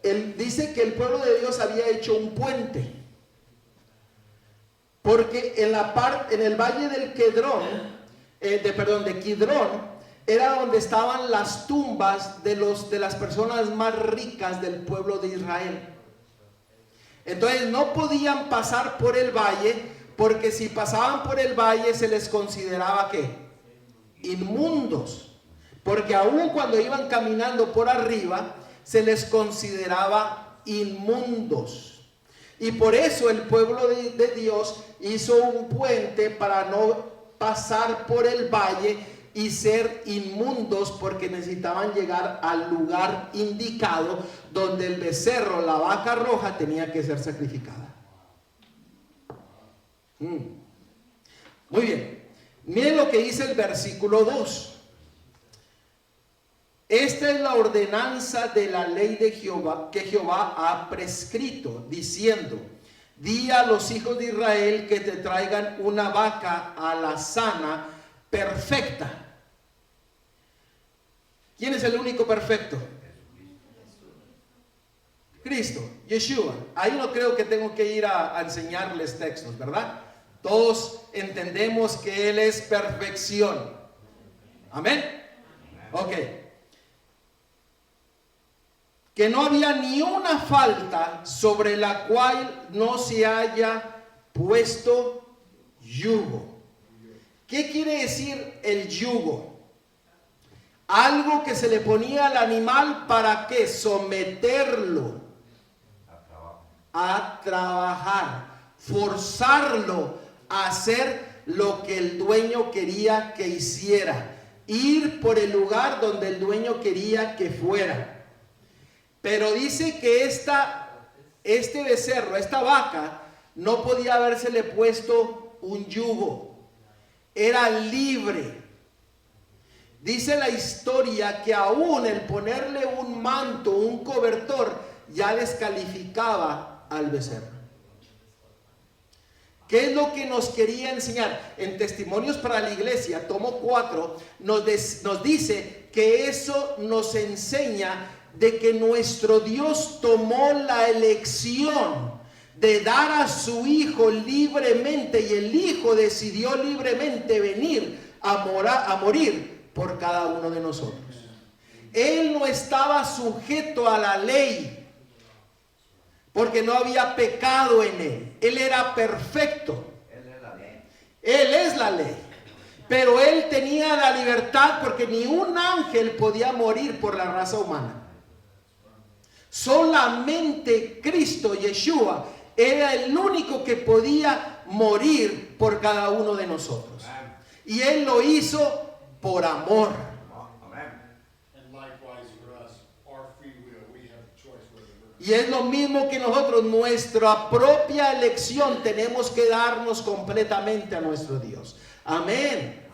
Él dice que el pueblo de Dios había hecho un puente. porque en el valle del Quedrón, de Kidrón, era donde estaban las tumbas de las personas más ricas del pueblo de Israel. Entonces no podían pasar por el valle, porque si pasaban por el valle se les consideraba ¿qué? Inmundos, porque aún cuando iban caminando por arriba se les consideraba inmundos. Y por eso el pueblo de Dios hizo un puente para no pasar por el valle y ser inmundos, porque necesitaban llegar al lugar indicado donde el becerro, la vaca roja, tenía que ser sacrificada. Muy bien, miren lo que dice el versículo 2. Esta es la ordenanza de la ley de Jehová, que Jehová ha prescrito, diciendo: di a los hijos de Israel que te traigan una vaca alazana perfecta. ¿Quién es el único perfecto? Cristo, Yeshua. Ahí no creo que tengo que ir a enseñarles textos, ¿verdad? Todos entendemos que Él es perfección. Amén. Ok. Que no había ni una falta sobre la cual no se haya puesto yugo. ¿Qué quiere decir el yugo? Algo que se le ponía al animal para ¿qué? Someterlo a trabajar, forzarlo a hacer lo que el dueño quería que hiciera, ir por el lugar donde el dueño quería que fuera. Pero dice que este becerro, esta vaca, no podía habérsele puesto un yugo, era libre. Dice la historia que aún el ponerle un manto, un cobertor, ya descalificaba al becerro. ¿Qué es lo que nos quería enseñar? En Testimonios para la Iglesia, tomo 4, nos dice que eso nos enseña de que nuestro Dios tomó la elección de dar a su Hijo libremente, y el Hijo decidió libremente venir a morir por cada uno de nosotros. Él no estaba sujeto a la ley, porque no había pecado en él. Él era perfecto. Él es la ley. Él es la ley. Pero él tenía la libertad, porque ni un ángel podía morir por la raza humana. Solamente Cristo, Yeshua, era el único que podía morir por cada uno de nosotros. Y él lo hizo por amor. Y es lo mismo que nosotros, nuestra propia elección, tenemos que darnos completamente a nuestro Dios. Amén.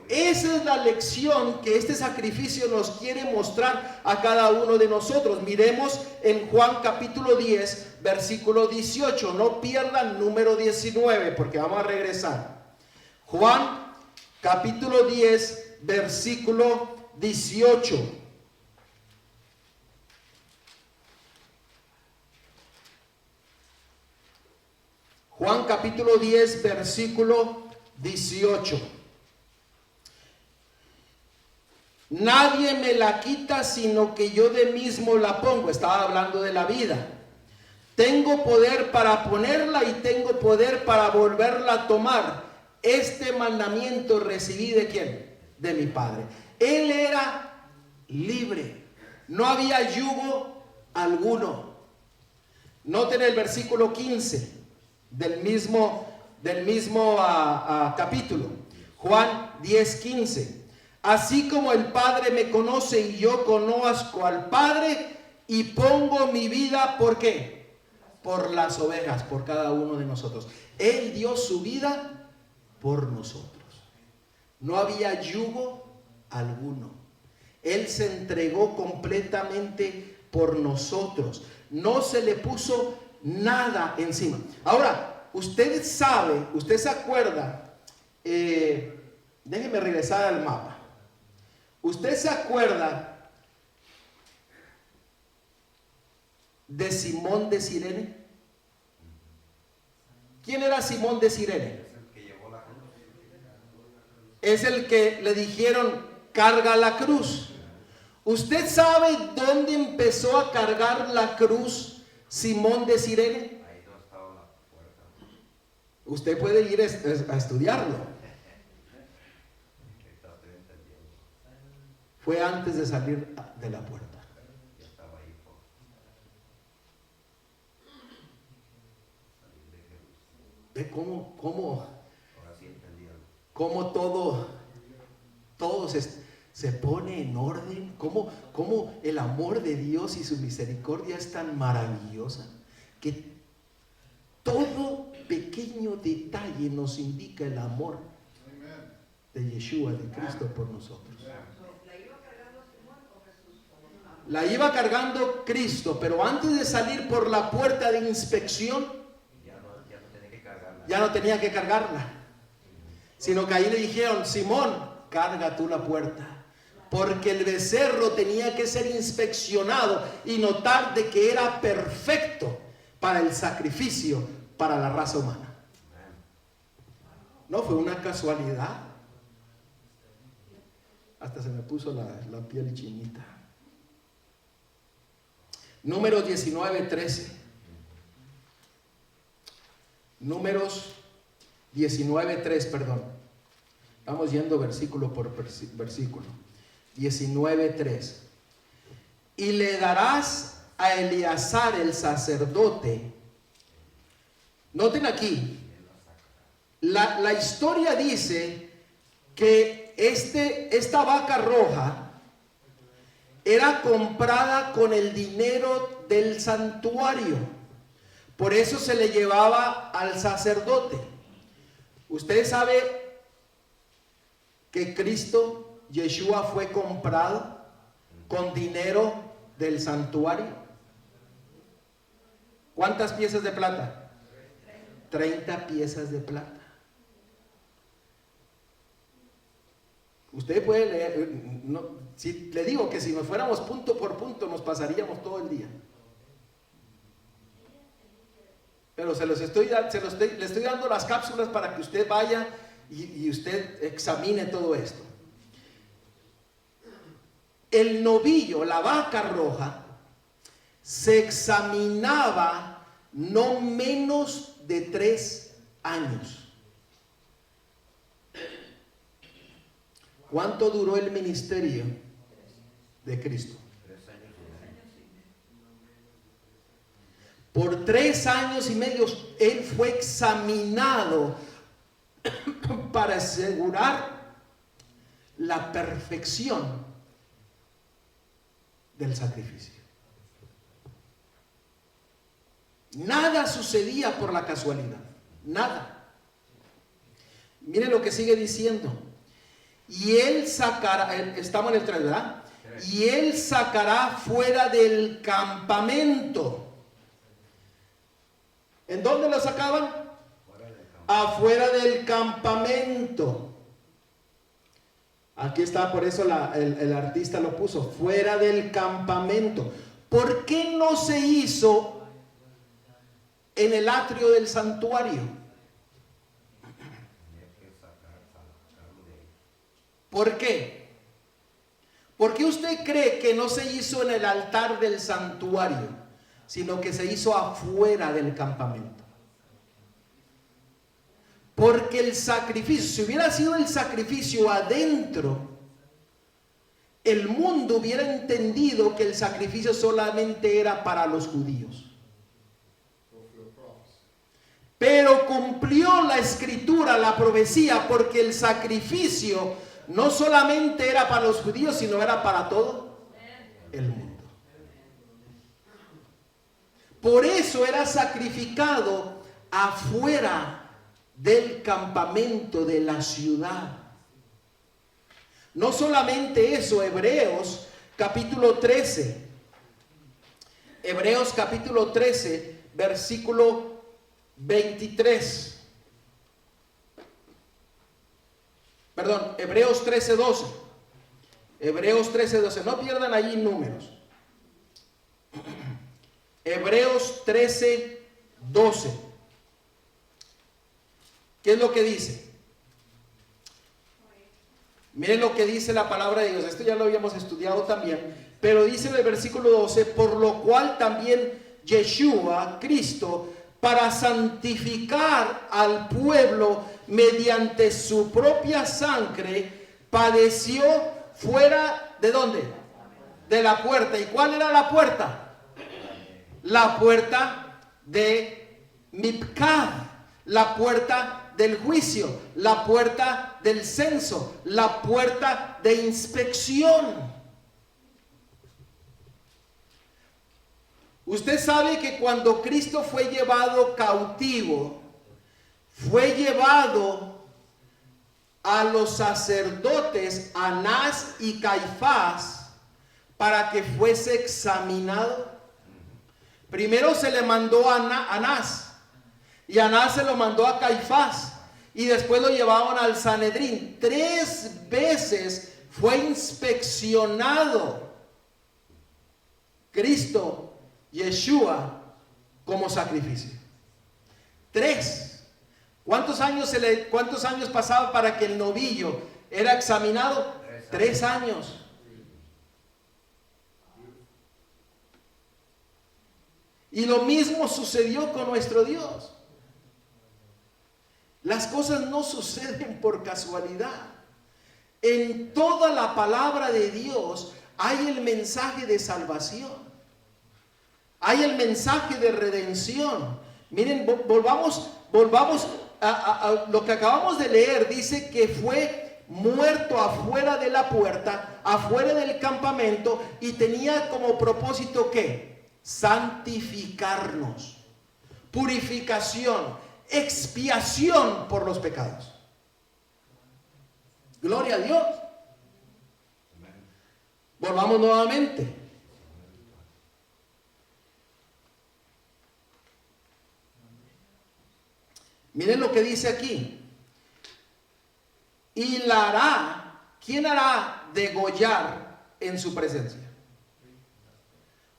Esa es la lección que este sacrificio nos quiere mostrar a cada uno de nosotros. Miremos en Juan capítulo 10, versículo 18. No pierdan número 19, porque vamos a regresar. Juan capítulo 10, versículo 18. Juan capítulo 10, versículo 18. Nadie me la quita, sino que yo de mismo la pongo. Estaba hablando de la vida. Tengo poder para ponerla y tengo poder para volverla a tomar. Este mandamiento recibí ¿de quién? De mi Padre. Él era libre. No había yugo alguno. Noten el versículo 15 del mismo capítulo. Juan 10:15. Así como el Padre me conoce y yo conozco al Padre, y pongo mi vida, ¿por qué? Por las ovejas, por cada uno de nosotros. Él dio su vida por nosotros. No había yugo alguno. Él se entregó completamente por nosotros. No se le puso nada encima. Ahora, usted sabe, usted se acuerda, déjeme regresar al mapa. ¿Usted se acuerda de Simón de Cirene? ¿Quién era Simón de Cirene? Es el que llevó la cruz. Es el que le dijeron, carga la cruz. ¿Usted sabe dónde empezó a cargar la cruz Simón de Cirene? Ahí no estaba la puerta. Usted puede ir a estudiarlo. Ahorita estoy entendiendo. Fue antes de salir de la puerta. Ya estaba ahí por salir de Jerusalén. Ve cómo Ahora sí entendí algo. todo se pone en orden, cómo el amor de Dios y su misericordia es tan maravillosa, que todo pequeño detalle nos indica el amor Amen. de Yeshua, de Cristo por nosotros. ¿La iba cargando Simón o Jesús? La iba cargando Cristo, pero antes de salir por la puerta de inspección, Ya no tenía que cargarla. ya no tenía que cargarla, sino que ahí le dijeron, Simón, carga tú la puerta, porque el becerro tenía que ser inspeccionado y notar de que era perfecto para el sacrificio para la raza humana. No fue una casualidad. Hasta se me puso la piel chinita. Números 19:13. Números 19:3, perdón. Estamos yendo versículo por versículo. 19:3. Y le darás a Eleazar el sacerdote. Noten aquí, la historia dice que esta vaca roja era comprada con el dinero del santuario. Por eso se le llevaba al sacerdote. Usted sabe que Cristo, Yeshua, fue comprado con dinero del santuario. ¿Cuántas piezas de plata? 30 piezas de plata. Usted puede leer, si le digo que si nos fuéramos punto por punto nos pasaríamos todo el día. Pero le estoy dando las cápsulas para que usted vaya y usted examine todo esto. El novillo, la vaca roja, se examinaba no menos de 3 años. ¿Cuánto duró el ministerio de Cristo? 3 años y medio. Por 3 años y medio él fue examinado para asegurar la perfección del sacrificio. Nada sucedía por la casualidad, nada. Miren lo que sigue diciendo. Y él sacará, estamos en el 3, ¿verdad? Y él sacará fuera del campamento. ¿En dónde lo sacaban? Afuera del campamento. Aquí está, por eso el artista lo puso, fuera del campamento. ¿Por qué no se hizo en el atrio del santuario? ¿Por qué? ¿Por qué usted cree que no se hizo en el altar del santuario, sino que se hizo afuera del campamento? Porque el sacrificio, si hubiera sido el sacrificio adentro, el mundo hubiera entendido que el sacrificio solamente era para los judíos. Pero cumplió la escritura, la profecía, porque el sacrificio no solamente era para los judíos, sino era para todo el mundo. Por eso era sacrificado afuera del campamento de la ciudad. No solamente eso, Hebreos capítulo 13. Hebreos capítulo 13, versículo 23. Perdón, Hebreos 13:12. Hebreos 13:12. No pierdan allí números. Hebreos 13:12. ¿Qué es lo que dice? Miren lo que dice la palabra de Dios. Esto ya lo habíamos estudiado también. Pero dice en el versículo 12, por lo cual también Yeshua, Cristo, para santificar al pueblo mediante su propia sangre, padeció fuera ¿de dónde? De la puerta. ¿Y cuál era la puerta? La puerta de Mipcad, la puerta del juicio, la puerta del censo, la puerta de inspección. Usted sabe que cuando Cristo fue llevado cautivo, fue llevado a los sacerdotes Anás y Caifás para que fuese examinado. Primero se le mandó a Anás y Anás se lo mandó a Caifás y después lo llevaron al Sanedrín. 3 veces fue inspeccionado Cristo, Yeshua, como sacrificio. 3. ¿Cuántos años pasaba para que el novillo era examinado? 3 años. Y lo mismo sucedió con nuestro Dios. Las cosas no suceden por casualidad. En toda la palabra de Dios hay el mensaje de salvación. Hay el mensaje de redención. Miren, volvamos a lo que acabamos de leer. Dice que fue muerto afuera de la puerta, afuera del campamento, y tenía como propósito ¿qué? Santificarnos, purificación, expiación por los pecados. Gloria a Dios. Volvamos nuevamente. Miren lo que dice aquí. Y la hará. ¿Quién hará degollar en su presencia?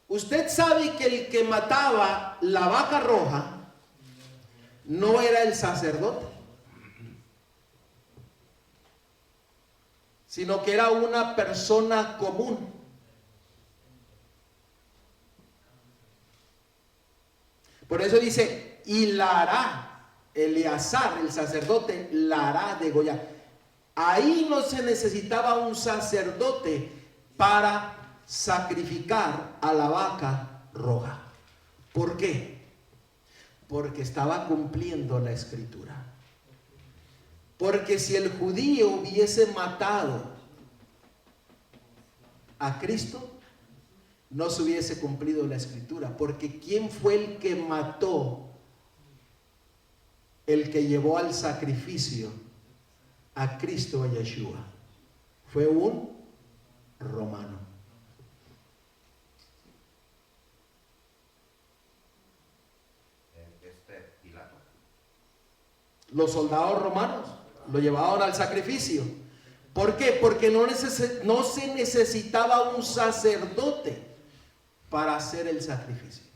Usted sabe que el que mataba la vaca roja no era el sacerdote, sino que era una persona común. Por eso dice, y la hará. Eleazar, el sacerdote, la hará degollar. Ahí no se necesitaba un sacerdote para sacrificar a la vaca roja. ¿Por qué? Porque estaba cumpliendo la escritura. Porque si el judío hubiese matado a Cristo, no se hubiese cumplido la escritura. Porque ¿quién fue el que mató? El que llevó al sacrificio a Cristo, a Yeshua, fue un romano. Pilato. Los soldados romanos lo llevaron al sacrificio. ¿Por qué? Porque no se necesitaba un sacerdote para hacer el sacrificio.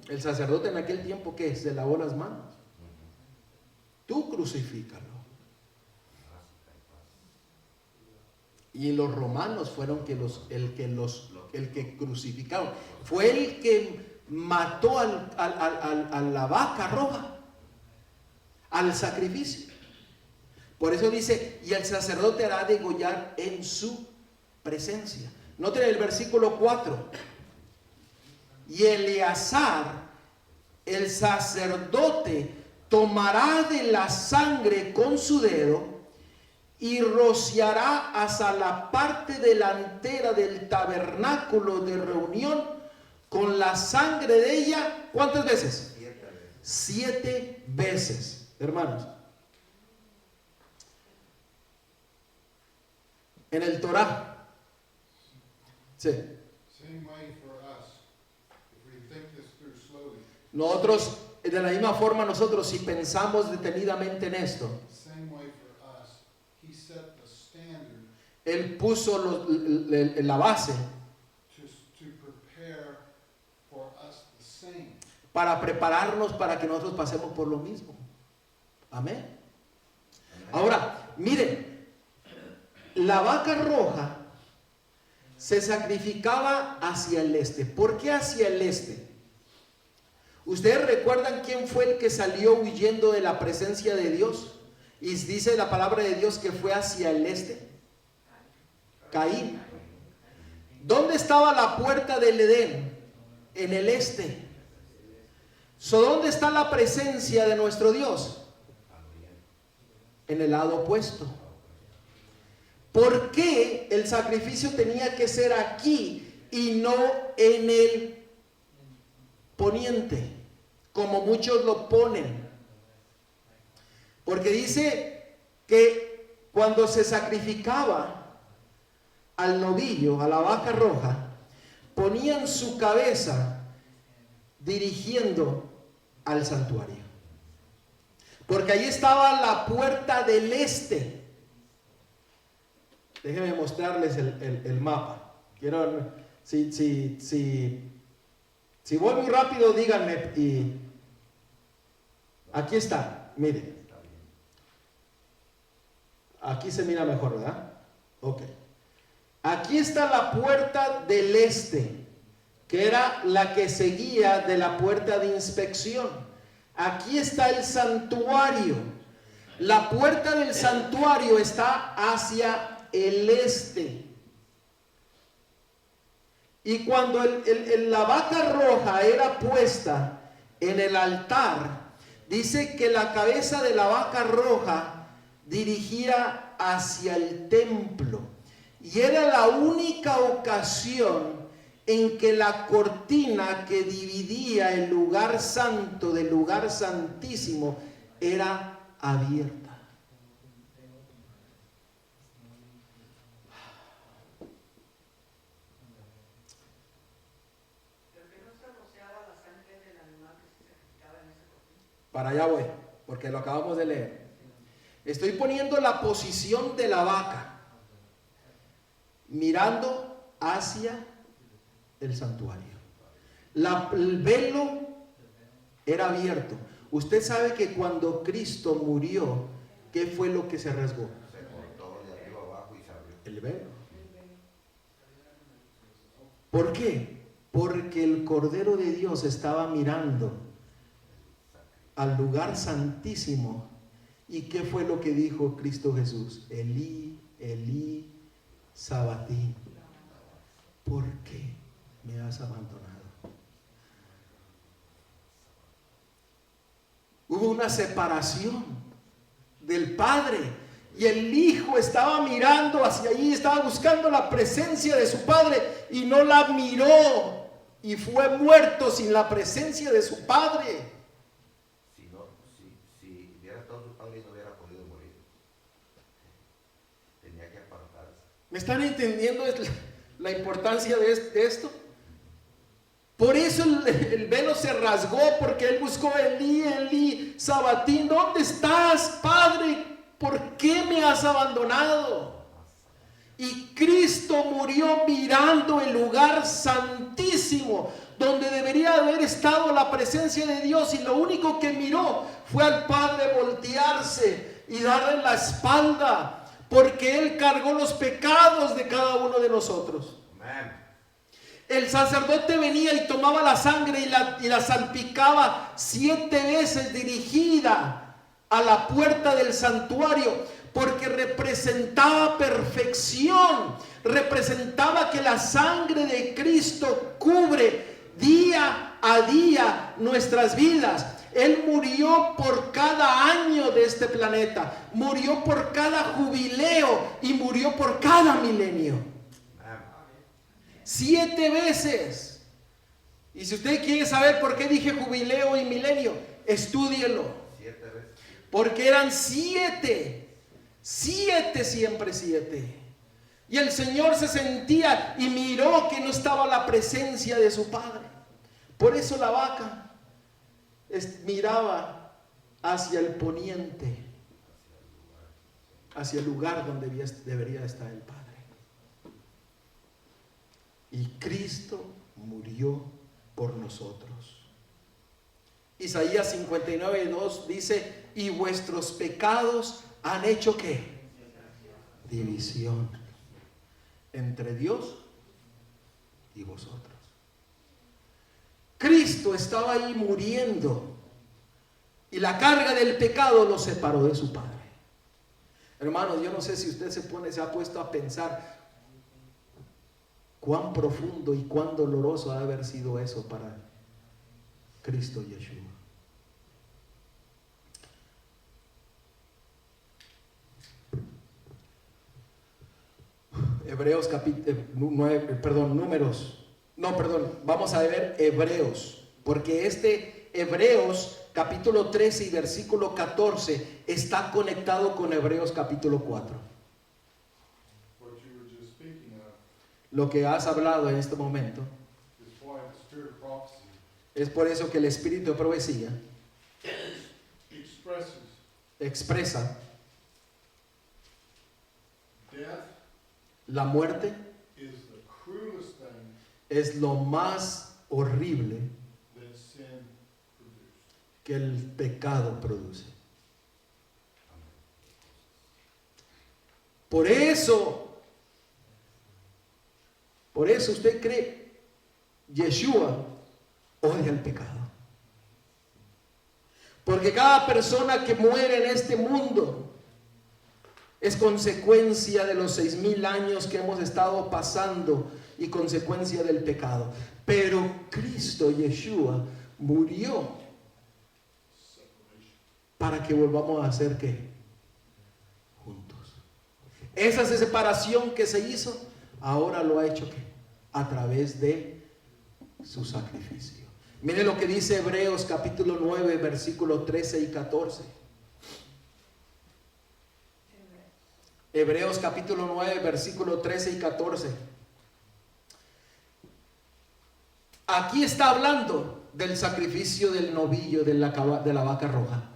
El sacerdote en aquel tiempo, ¿qué? Se lavó las manos. Tú crucifícalo. Y los romanos fueron el que crucificaron. Fue el que mató a la vaca roja, al sacrificio. Por eso dice, y el sacerdote hará degollar en su presencia. Noten el versículo 4. Y Eleazar, el sacerdote, tomará de la sangre con su dedo y rociará hasta la parte delantera del tabernáculo de reunión con la sangre de ella. ¿Cuántas veces? 7 veces, hermanos. En el Torah. Sí. Nosotros, de la misma forma, nosotros si pensamos detenidamente en esto, Él puso la base para prepararnos para que nosotros pasemos por lo mismo. Amén. Ahora, miren, la vaca roja se sacrificaba hacia el este. ¿Por qué hacia el este? ¿Ustedes recuerdan quién fue el que salió huyendo de la presencia de Dios? Y dice la palabra de Dios que fue hacia el este. Caín. ¿Dónde estaba la puerta del Edén? En el este. ¿Dónde está la presencia de nuestro Dios? En el lado opuesto. ¿Por qué el sacrificio tenía que ser aquí y no en el poniente, como muchos lo ponen? Porque dice que cuando se sacrificaba al novillo, a la vaca roja, ponían su cabeza dirigiendo al santuario. Porque ahí estaba la puerta del este. Déjenme mostrarles el mapa. Quiero, si voy muy rápido, díganme. Y aquí está, miren. Aquí se mira mejor, ¿verdad? Ok. Aquí está la puerta del este, que era la que seguía de la puerta de inspección. Aquí está el santuario. La puerta del santuario está hacia el este. Y cuando la vaca roja era puesta en el altar, dice que la cabeza de la vaca roja dirigía hacia el templo. Y era la única ocasión en que la cortina que dividía el lugar santo del lugar santísimo era abierta. Para allá voy, porque lo acabamos de leer. Estoy poniendo la posición de la vaca, mirando hacia el santuario. El velo era abierto. Usted sabe que cuando Cristo murió, ¿qué fue lo que se rasgó? Se cortó de arriba abajo y se abrió. El velo. ¿Por qué? Porque el Cordero de Dios estaba mirando al lugar santísimo. ¿Y qué fue lo que dijo Cristo Jesús? Elí, Elí, Sabatí. ¿Por qué me has abandonado? Hubo una separación del Padre y el Hijo estaba mirando hacia allí, estaba buscando la presencia de su Padre y no la miró y fue muerto sin la presencia de su Padre. Si hubiera estado su padre, no hubiera podido morir. Tenía que apartarse. ¿Me están entendiendo la importancia de esto? Por eso el velo se rasgó, porque él buscó Elí, Elí, Sabatín. ¿Dónde estás, Padre? ¿Por qué me has abandonado? Y Cristo murió mirando el lugar santísimo, donde debería haber estado la presencia de Dios, y lo único que miró fue al Padre voltearse y darle la espalda, porque Él cargó los pecados de cada uno de nosotros. Amén. El sacerdote venía y tomaba la sangre y la salpicaba 7 veces dirigida a la puerta del santuario, porque representaba perfección, representaba que la sangre de Cristo cubre día a día nuestras vidas. Él murió por cada año de este planeta, murió por cada jubileo y murió por cada milenio. 7 veces. Y si usted quiere saber por qué dije jubileo y milenio, estúdielo. 7 veces. Porque eran 7. 7, siempre 7. Y el Señor se sentía y miró que no estaba la presencia de su Padre. Por eso la vaca miraba hacia el poniente, hacia el lugar donde debería estar el Padre. Y Cristo murió por nosotros. Isaías 59:2 dice, y vuestros pecados han hecho ¿qué? División entre Dios y vosotros. Cristo estaba ahí muriendo y la carga del pecado lo separó de su Padre. Hermanos, yo no sé si usted se ha puesto a pensar cuán profundo y cuán doloroso ha de haber sido eso para Cristo Yeshua. Vamos a ver Hebreos, porque Hebreos capítulo 13 y versículo 14 está conectado con Hebreos capítulo 4. What you were just speaking of Lo que has hablado en este momento is why the spirit of prophecy es por eso que el espíritu de profecía expresa death la muerte is the cruelest thing es lo más horrible that sin produced. que el pecado produce. Por eso usted cree, Yeshua odia el pecado. Porque cada persona que muere en este mundo es consecuencia de los 6,000 años que hemos estado pasando y consecuencia del pecado. Pero Cristo, Yeshua, murió para que volvamos a ser ¿qué? Juntos. Esa separación que se hizo, ahora lo ha hecho ¿qué? A través de su sacrificio. Mire lo que dice Hebreos capítulo 9, versículos 13 y 14. Hebreos capítulo 9, versículos 13 y 14. Aquí está hablando del sacrificio del novillo de la vaca roja.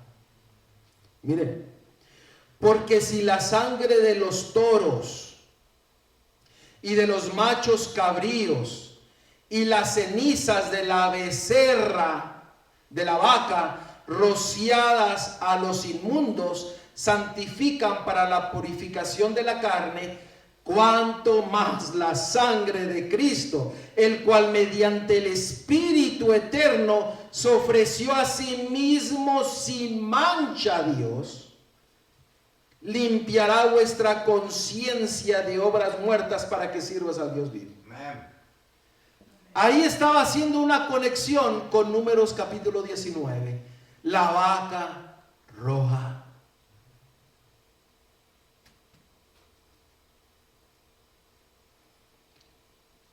Miren, porque si la sangre de los toros y de los machos cabríos y las cenizas de la becerra, de la vaca, rociadas a los inmundos, santifican para la purificación de la carne, cuanto más la sangre de Cristo, el cual mediante el Espíritu eterno se ofreció a sí mismo sin mancha a Dios, limpiará vuestra conciencia de obras muertas para que sirvas al Dios vivo. Ahí estaba haciendo una conexión con Números capítulo 19, la vaca roja.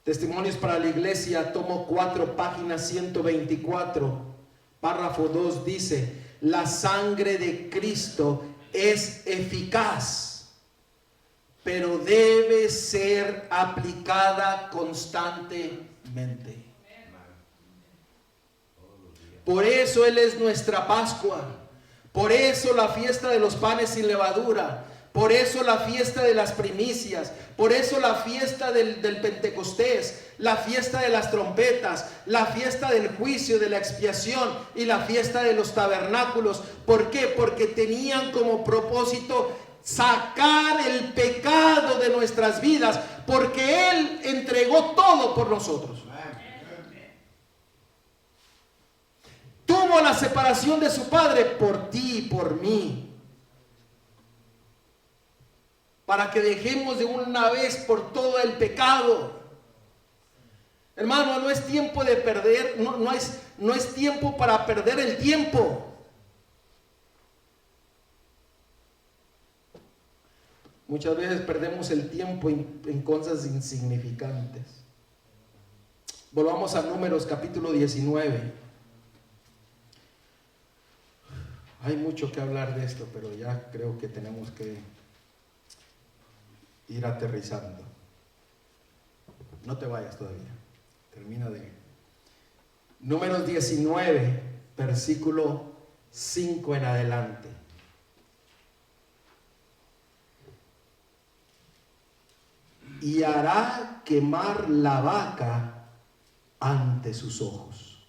Testimonios para la Iglesia, tomo 4, página 124, párrafo 2 dice, la sangre de Cristo es eficaz, pero debe ser aplicada constantemente. Por eso Él es nuestra Pascua, por eso la fiesta de los panes sin levadura, por eso la fiesta de las primicias, por eso la fiesta del Pentecostés, la fiesta de las trompetas, la fiesta del juicio, de la expiación y la fiesta de los tabernáculos. ¿Por qué? Porque tenían como propósito sacar el pecado de nuestras vidas, porque Él entregó todo por nosotros. Tuvo la separación de su Padre por ti y por mí, para que dejemos de una vez por todo el pecado. Hermano, no es tiempo de perder, no es tiempo para perder el tiempo. Muchas veces perdemos el tiempo en cosas insignificantes. Volvamos a Números capítulo 19. Hay mucho que hablar de esto, pero ya creo que tenemos que ir aterrizando. No te vayas todavía. Termina de... Números 19, versículo 5 en adelante. Y hará quemar la vaca ante sus ojos.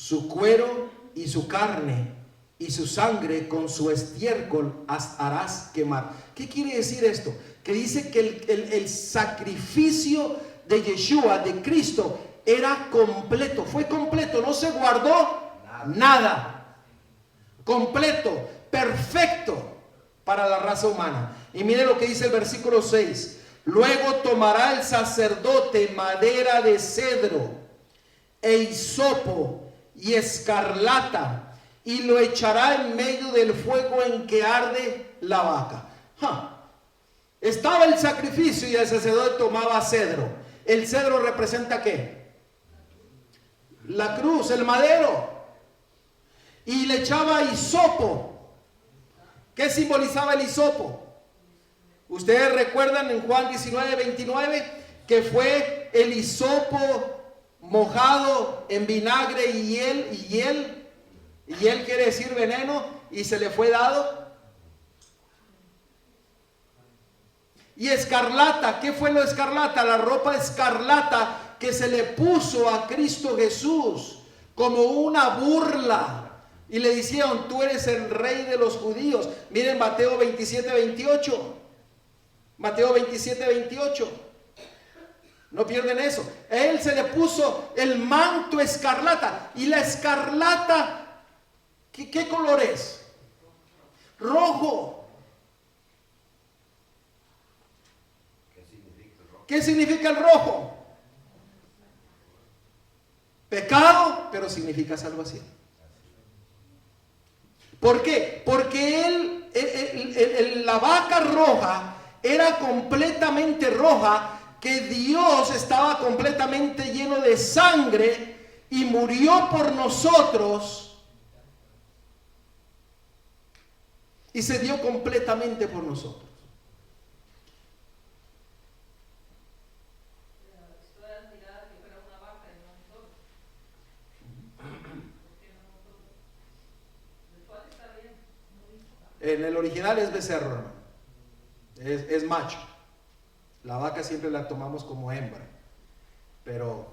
su cuero y su carne y su sangre con su estiércol harás quemar. ¿Qué quiere decir esto? Que dice que el sacrificio de Yeshua, de Cristo, era completo, fue completo, no se guardó nada. Completo, perfecto para la raza humana. Y mire lo que dice el versículo 6. Luego tomará el sacerdote madera de cedro e hisopo y escarlata y lo echará en medio del fuego en que arde la vaca. Estaba el sacrificio y el sacerdote tomaba cedro. ¿El cedro representa qué? La cruz, el madero. Y le echaba hisopo. ¿Qué simbolizaba el hisopo? Ustedes recuerdan en Juan 19:29 que fue el hisopo mojado en vinagre y hiel quiere decir veneno, y se le fue dado. Y escarlata, ¿qué fue lo escarlata? La ropa escarlata que se le puso a Cristo Jesús como una burla. Y le dijeron, tú eres el rey de los judíos. Miren Mateo 27:28. Mateo 27:28. No pierden eso. A él se le puso el manto escarlata. Y la escarlata, ¿qué color es? Rojo. ¿Qué significa el rojo? Pecado, pero significa salvación. ¿Por qué? Porque la vaca roja era completamente roja, que Dios estaba completamente lleno de sangre y murió por nosotros y se dio completamente por nosotros. En el original es becerro, hermano. Es macho. La vaca siempre la tomamos como hembra. Pero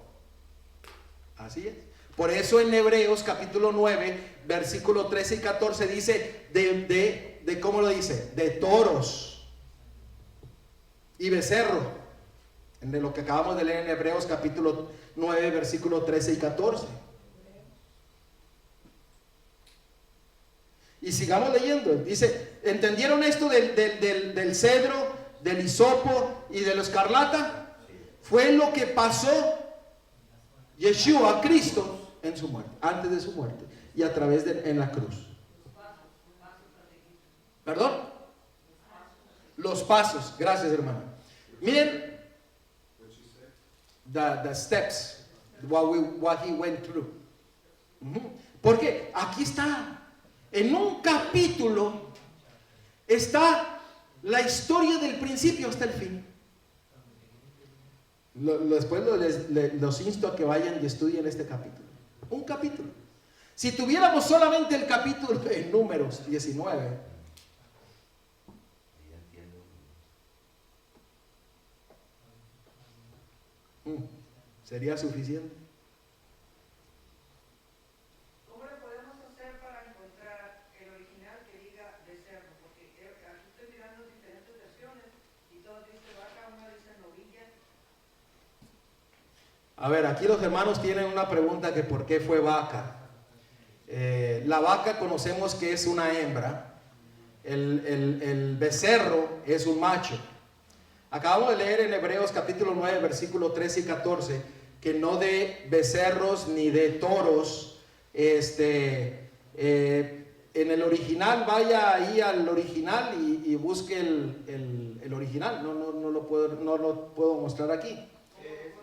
así es. Por eso en Hebreos capítulo 9, versículo 13 y 14 dice de ¿cómo lo dice? De toros y becerro. De lo que acabamos de leer en Hebreos capítulo 9, versículo 13 y 14. Y sigamos leyendo. Dice, ¿entendieron esto del cedro, del hisopo y de la escarlata? Fue lo que pasó Yeshua, Cristo, en su muerte, antes de su muerte y a través en la cruz. ¿Perdón? Los pasos. Gracias, hermano. Miren, the steps, what he went through. Porque aquí está. En un capítulo está la historia del principio hasta el fin. Después los insto a que vayan y estudien este capítulo. Un capítulo. Si tuviéramos solamente el capítulo en Números 19, sería suficiente. A ver, aquí los hermanos tienen una pregunta que ¿por qué fue vaca? La vaca conocemos que es una hembra, el becerro es un macho. Acabamos de leer en Hebreos capítulo 9, versículo 13 y 14, que no de becerros ni de toros. En el original, vaya ahí al original y busque el original. No lo puedo mostrar aquí.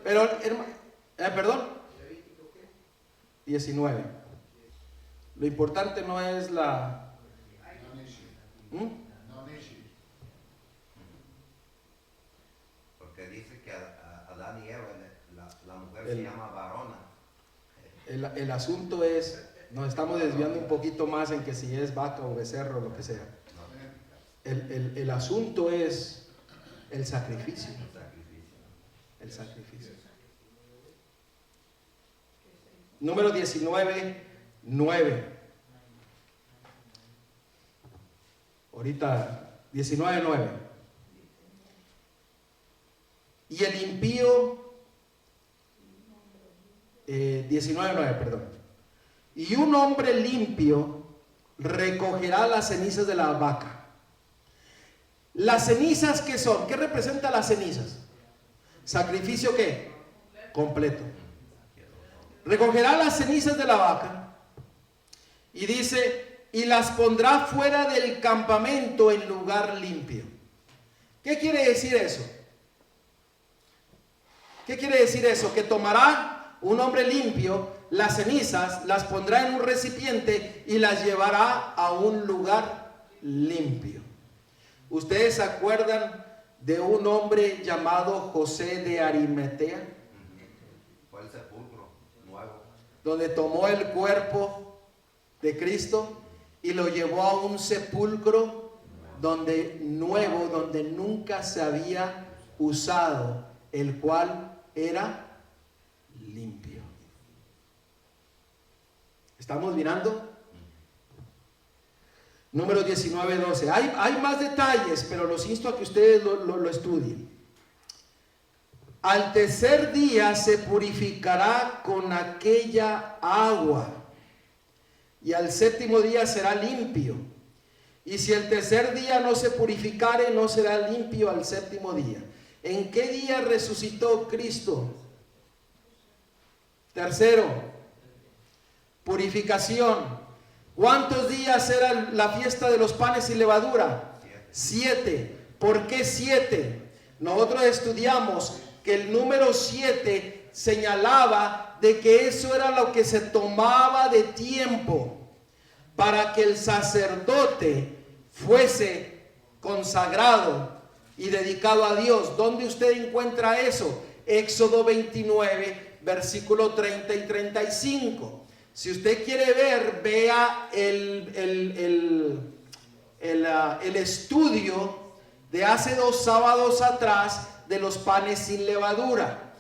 Pero, perdón, 19. Lo importante no es la... Porque dice que Adán y Eva, la mujer se llama varona. El asunto es, nos estamos desviando un poquito más en que si es vaca o becerro o lo que sea. El asunto es el sacrificio. El sacrificio. Número 19, 9. Ahorita, 19, 9. Y el impío, 19, 9, perdón. Y un hombre limpio recogerá las cenizas de la vaca. ¿Las cenizas qué son? ¿Qué representan las cenizas? ¿Sacrificio qué? Completo. Recogerá las cenizas de la vaca y dice, y las pondrá fuera del campamento en lugar limpio. ¿Qué quiere decir eso? ¿Qué quiere decir eso? Que tomará un hombre limpio las cenizas, las pondrá en un recipiente y las llevará a un lugar limpio. ¿Ustedes se acuerdan de un hombre llamado José de Arimatea? Fue el sepulcro nuevo. Donde tomó el cuerpo de Cristo y lo llevó a un sepulcro donde nuevo, donde nunca se había usado, el cual era limpio. ¿Estamos mirando? Número 19, 12. Hay más detalles, pero los insto a que ustedes lo estudien. Al tercer día se purificará con aquella agua, y al séptimo día será limpio. Y si el tercer día no se purificare, no será limpio al séptimo día. ¿En qué día resucitó Cristo? Tercero, purificación. ¿Cuántos días era la fiesta de los panes sin levadura? 7. ¿Por qué 7? Nosotros estudiamos que el número 7 señalaba de que eso era lo que se tomaba de tiempo para que el sacerdote fuese consagrado y dedicado a Dios. ¿Dónde usted encuentra eso? Éxodo 29, versículo 30 y 35. Si usted quiere ver, vea el estudio de hace 2 sábados atrás de los panes sin levadura.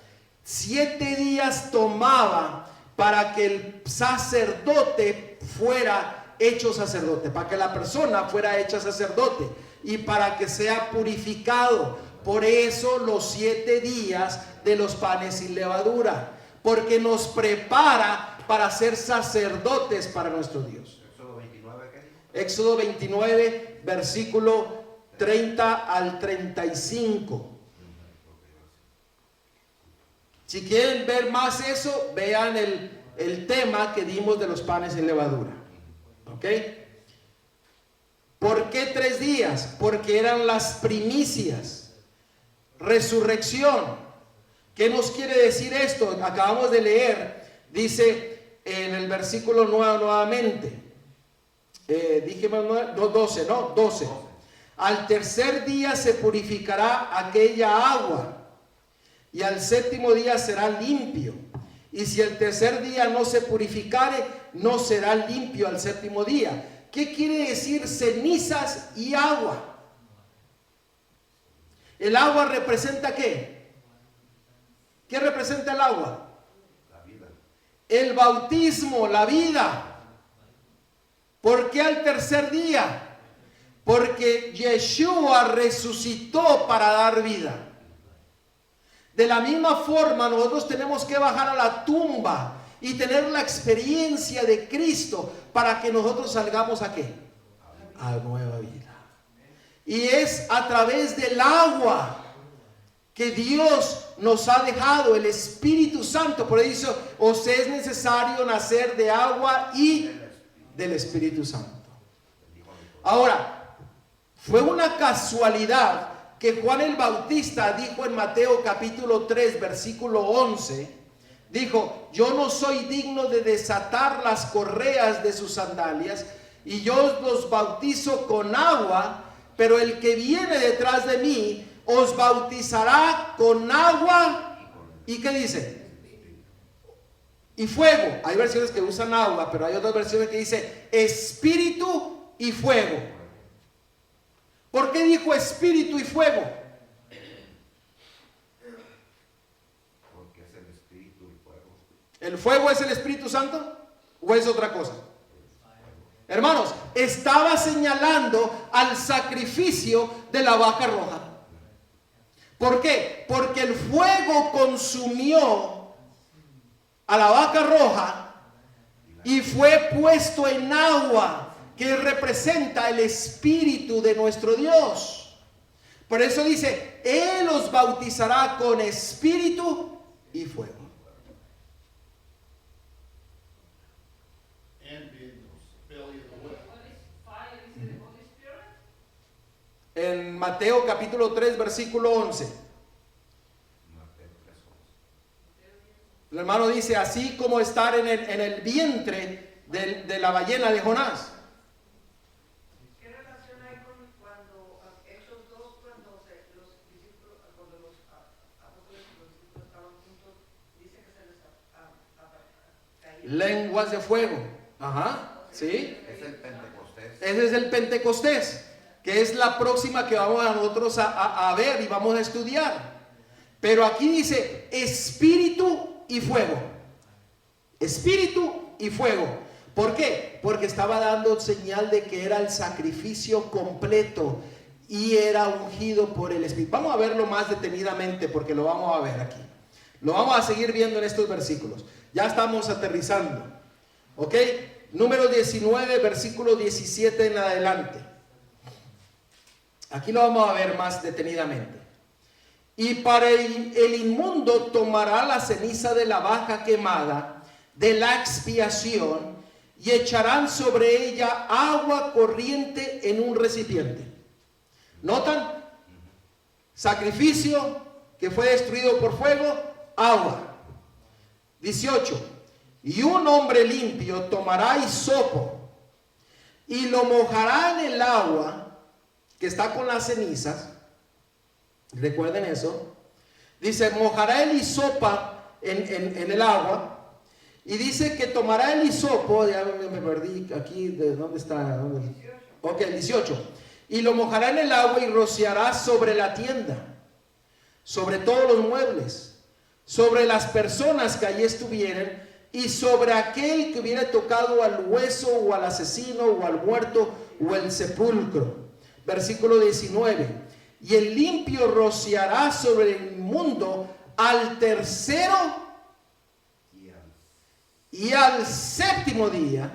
7 días tomaba para que el sacerdote fuera hecho sacerdote, para que la persona fuera hecha sacerdote y para que sea purificado. Por eso los 7 días de los panes sin levadura, porque nos prepara para ser sacerdotes para nuestro Dios. Éxodo 29, ¿qué dijo? Éxodo 29, versículo 30 al 35. Si quieren ver más eso, vean el tema que dimos de los panes sin levadura. ¿Ok? ¿Por qué 3 días? Porque eran las primicias. Resurrección. ¿Qué nos quiere decir esto? Acabamos de leer, dice en el versículo 9 nuevamente, dijimos 12, ¿no? 12. Al tercer día se purificará aquella agua, y al séptimo día será limpio. Y si el tercer día no se purificare, no será limpio al séptimo día. ¿Qué quiere decir cenizas y agua? ¿El agua representa qué? ¿Qué representa el agua? La vida. El bautismo, la vida. ¿Por qué al tercer día? Porque Yeshua resucitó para dar vida. De la misma forma, nosotros tenemos que bajar a la tumba y tener la experiencia de Cristo para que nosotros salgamos ¿a qué? A nueva vida. Y es a través del agua que Dios nos ha dejado, el Espíritu Santo. Por eso os es necesario nacer de agua y del Espíritu Santo. Ahora, fue una casualidad que Juan el Bautista dijo en Mateo capítulo 3, versículo 11, dijo: yo no soy digno de desatar las correas de sus sandalias, y yo los bautizo con agua, pero el que viene detrás de mí os bautizará con agua. ¿Y qué dice? Y fuego. Hay versiones que usan agua, pero hay otras versiones que dice espíritu y fuego. ¿Por qué dijo espíritu y fuego? Porque es el espíritu y fuego. ¿El fuego es el Espíritu Santo o es otra cosa? Hermanos, estaba señalando al sacrificio de la vaca roja. ¿Por qué? Porque el fuego consumió a la vaca roja y fue puesto en agua, que representa el Espíritu de nuestro Dios. Por eso dice, Él os bautizará con Espíritu y fuego. En Mateo capítulo 3, versículo 11. El hermano dice, así como estar en el vientre de la ballena de Jonás. ¿Qué relación hay con cuando Hechos 2, cuando los discípulos, cuando los apóstoles y los discípulos estaban juntos, dice que se les caían Lenguas de fuego. Ajá, ¿sí? Es el Pentecostés. Ese es el Pentecostés, que es la próxima que vamos a nosotros a ver y vamos a estudiar. Pero aquí dice espíritu y fuego. Espíritu y fuego. ¿Por qué? Porque estaba dando señal de que era el sacrificio completo y era ungido por el Espíritu. Vamos a verlo más detenidamente porque lo vamos a ver aquí. Lo vamos a seguir viendo en estos versículos. Ya estamos aterrizando. ¿Ok? Número 19, versículo 17 en adelante. Aquí lo vamos a ver más detenidamente. Y para el inmundo tomará la ceniza de la vaca quemada de la expiación y echarán sobre ella agua corriente en un recipiente. ¿Notan? Sacrificio que fue destruido por fuego, agua. 18. Y un hombre limpio tomará hisopo y lo mojará en el agua que está con las cenizas. Recuerden eso. Dice, mojará el hisopa en el agua. Y dice que tomará el hisopo. Ya me perdí aquí. ¿De dónde está? Ok, 18. Y lo mojará en el agua y rociará sobre la tienda, sobre todos los muebles, sobre las personas que allí estuvieran, y sobre aquel que hubiera tocado al hueso o al asesino o al muerto o el sepulcro. Versículo 19. Y el limpio rociará sobre el inmundo al tercero y al séptimo día.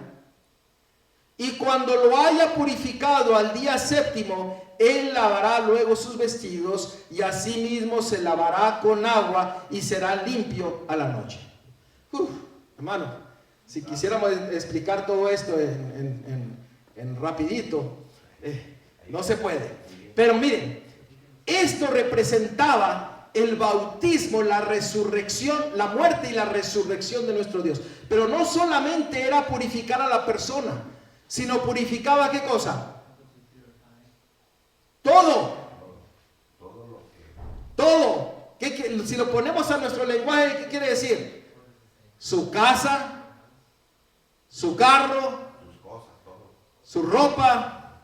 Y cuando lo haya purificado al día séptimo, él lavará luego sus vestidos y asimismo se lavará con agua y será limpio a la noche. Hermano, si quisiéramos explicar todo esto en rapidito, no se puede. Pero miren, esto representaba el bautismo, la resurrección, la muerte y la resurrección de nuestro Dios. Pero no solamente era purificar a la persona, sino purificaba ¿qué cosa? Todo. Todo. Si lo ponemos a nuestro lenguaje, ¿qué quiere decir? Su casa, su carro, su ropa.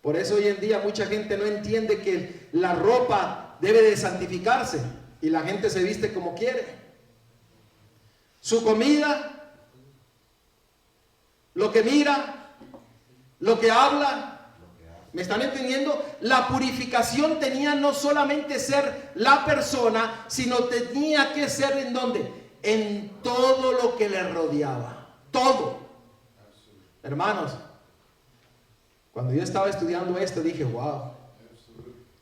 Por eso hoy en día mucha gente no entiende que la ropa debe de santificarse y la gente se viste como quiere. Su comida, lo que mira, lo que habla. ¿Me están entendiendo? La purificación tenía no solamente ser la persona, sino tenía que ser ¿en dónde? En todo lo que le rodeaba. Todo. Hermanos, cuando yo estaba estudiando esto dije, wow,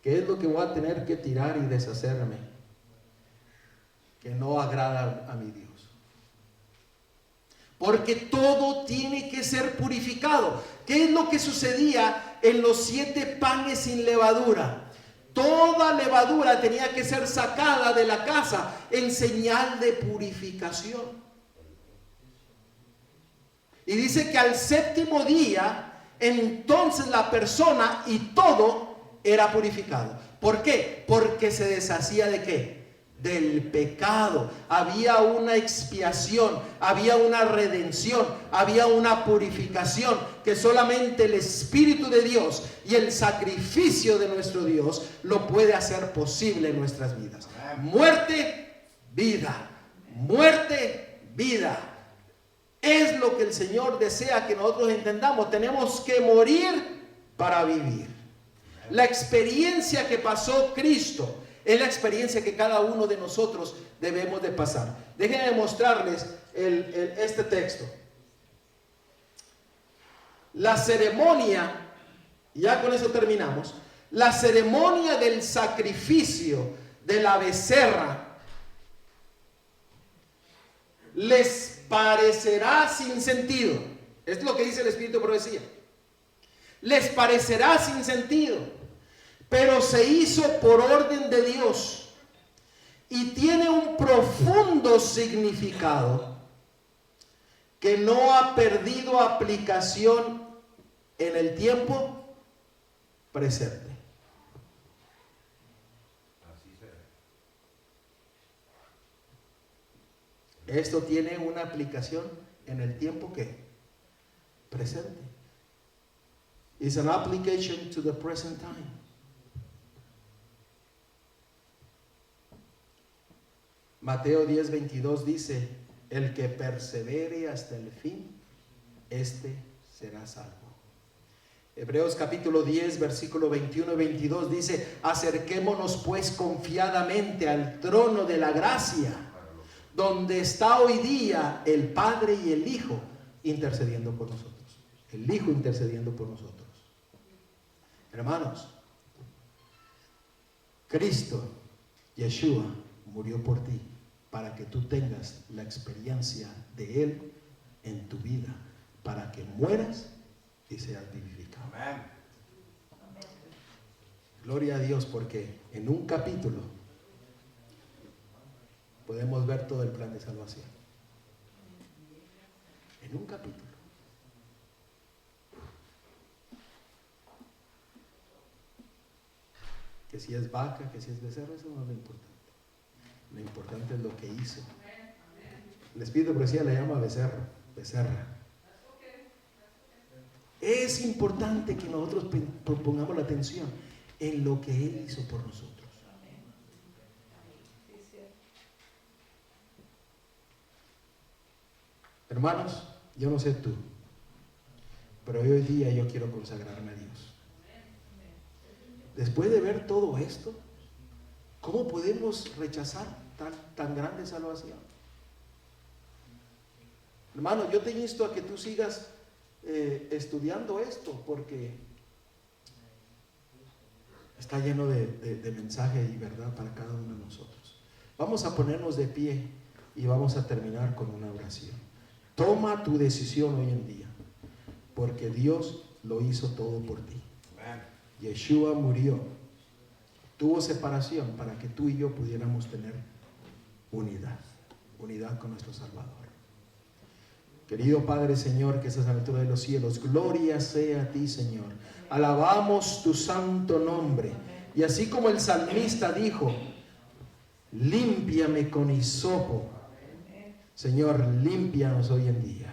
¿qué es lo que voy a tener que tirar y deshacerme? Que no agrada a mi Dios. Porque todo tiene que ser purificado. ¿Qué es lo que sucedía en los 7 panes sin levadura? Toda levadura tenía que ser sacada de la casa en señal de purificación. Y dice que al séptimo día, entonces la persona y todo era purificado. ¿Por qué? Porque se deshacía de ¿qué? Del pecado. Había una expiación, había una redención, había una purificación que solamente el Espíritu de Dios y el sacrificio de nuestro Dios lo puede hacer posible en nuestras vidas. Muerte, vida. Muerte, vida. Es lo que el Señor desea que nosotros entendamos. Tenemos que morir para vivir. La experiencia que pasó Cristo es la experiencia que cada uno de nosotros debemos de pasar. Déjenme mostrarles este texto. La ceremonia, ya con eso terminamos, la ceremonia del sacrificio de la becerra les parecerá sin sentido. Es lo que dice el Espíritu de Profecía. Les parecerá sin sentido, pero se hizo por orden de Dios y tiene un profundo significado que no ha perdido aplicación en el tiempo presente. Así será. Esto tiene una aplicación en el tiempo que presente. It's an application to the present time. Mateo 10:22 dice: el que persevere hasta el fin, este será salvo. Hebreos capítulo 10, versículo 21 y 22 dice: acerquémonos pues confiadamente al trono de la gracia, donde está hoy día el Padre y el Hijo intercediendo por nosotros. El Hijo intercediendo por nosotros. Hermanos, Cristo, Yeshua, murió por ti para que tú tengas la experiencia de Él en tu vida, para que mueras y seas vivificado. Amén. Gloria a Dios, porque en un capítulo podemos ver todo el plan de salvación. En un capítulo. Que si es vaca, que si es becerro, eso no es lo importante. Lo importante es lo que hizo. El Espíritu de Profecía le llama becerra. Es importante que nosotros pongamos la atención en lo que Él hizo por nosotros. Hermanos, yo no sé tú, pero hoy día yo quiero consagrarme a Dios. Después de ver todo esto, ¿cómo podemos rechazar tan grande salvación? Hermano, yo te insto a que tú sigas estudiando esto, porque está lleno de mensaje y verdad para cada uno de nosotros. Vamos a ponernos de pie y vamos a terminar con una oración. Toma tu decisión hoy en día, porque Dios lo hizo todo por ti. Yeshua murió, tuvo separación para que tú y yo pudiéramos tener unidad con nuestro Salvador. Querido Padre, Señor, que estás a la altura de los cielos, gloria sea a ti, Señor. Alabamos tu santo nombre. Y así como el salmista dijo: límpiame con hisopo. Señor, límpianos hoy en día.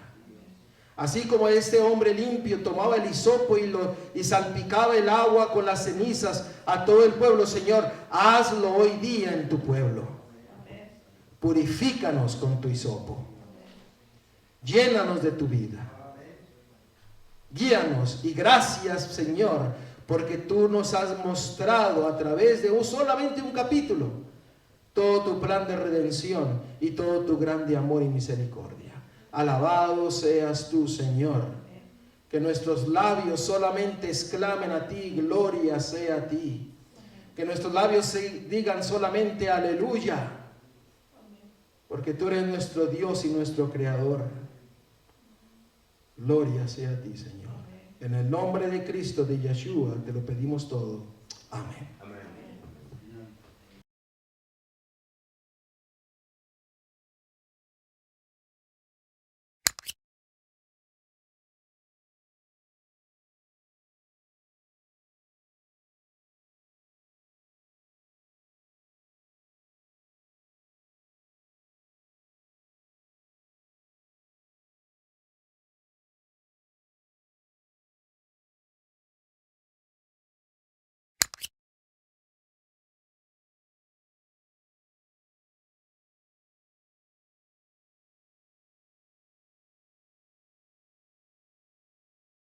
Así como este hombre limpio tomaba el hisopo y salpicaba el agua con las cenizas a todo el pueblo, Señor, hazlo hoy día en tu pueblo. Purifícanos con tu hisopo. Llénanos de tu vida. Guíanos, y gracias, Señor, porque tú nos has mostrado a través de solamente un capítulo todo tu plan de redención y todo tu grande amor y misericordia. Alabado seas tú, Señor. Que nuestros labios solamente exclamen a ti: gloria sea a ti. Que nuestros labios digan solamente aleluya, porque tú eres nuestro Dios y nuestro Creador. Gloria sea a ti, Señor. En el nombre de Cristo, de Yeshua, te lo pedimos todo. Amén. Amén.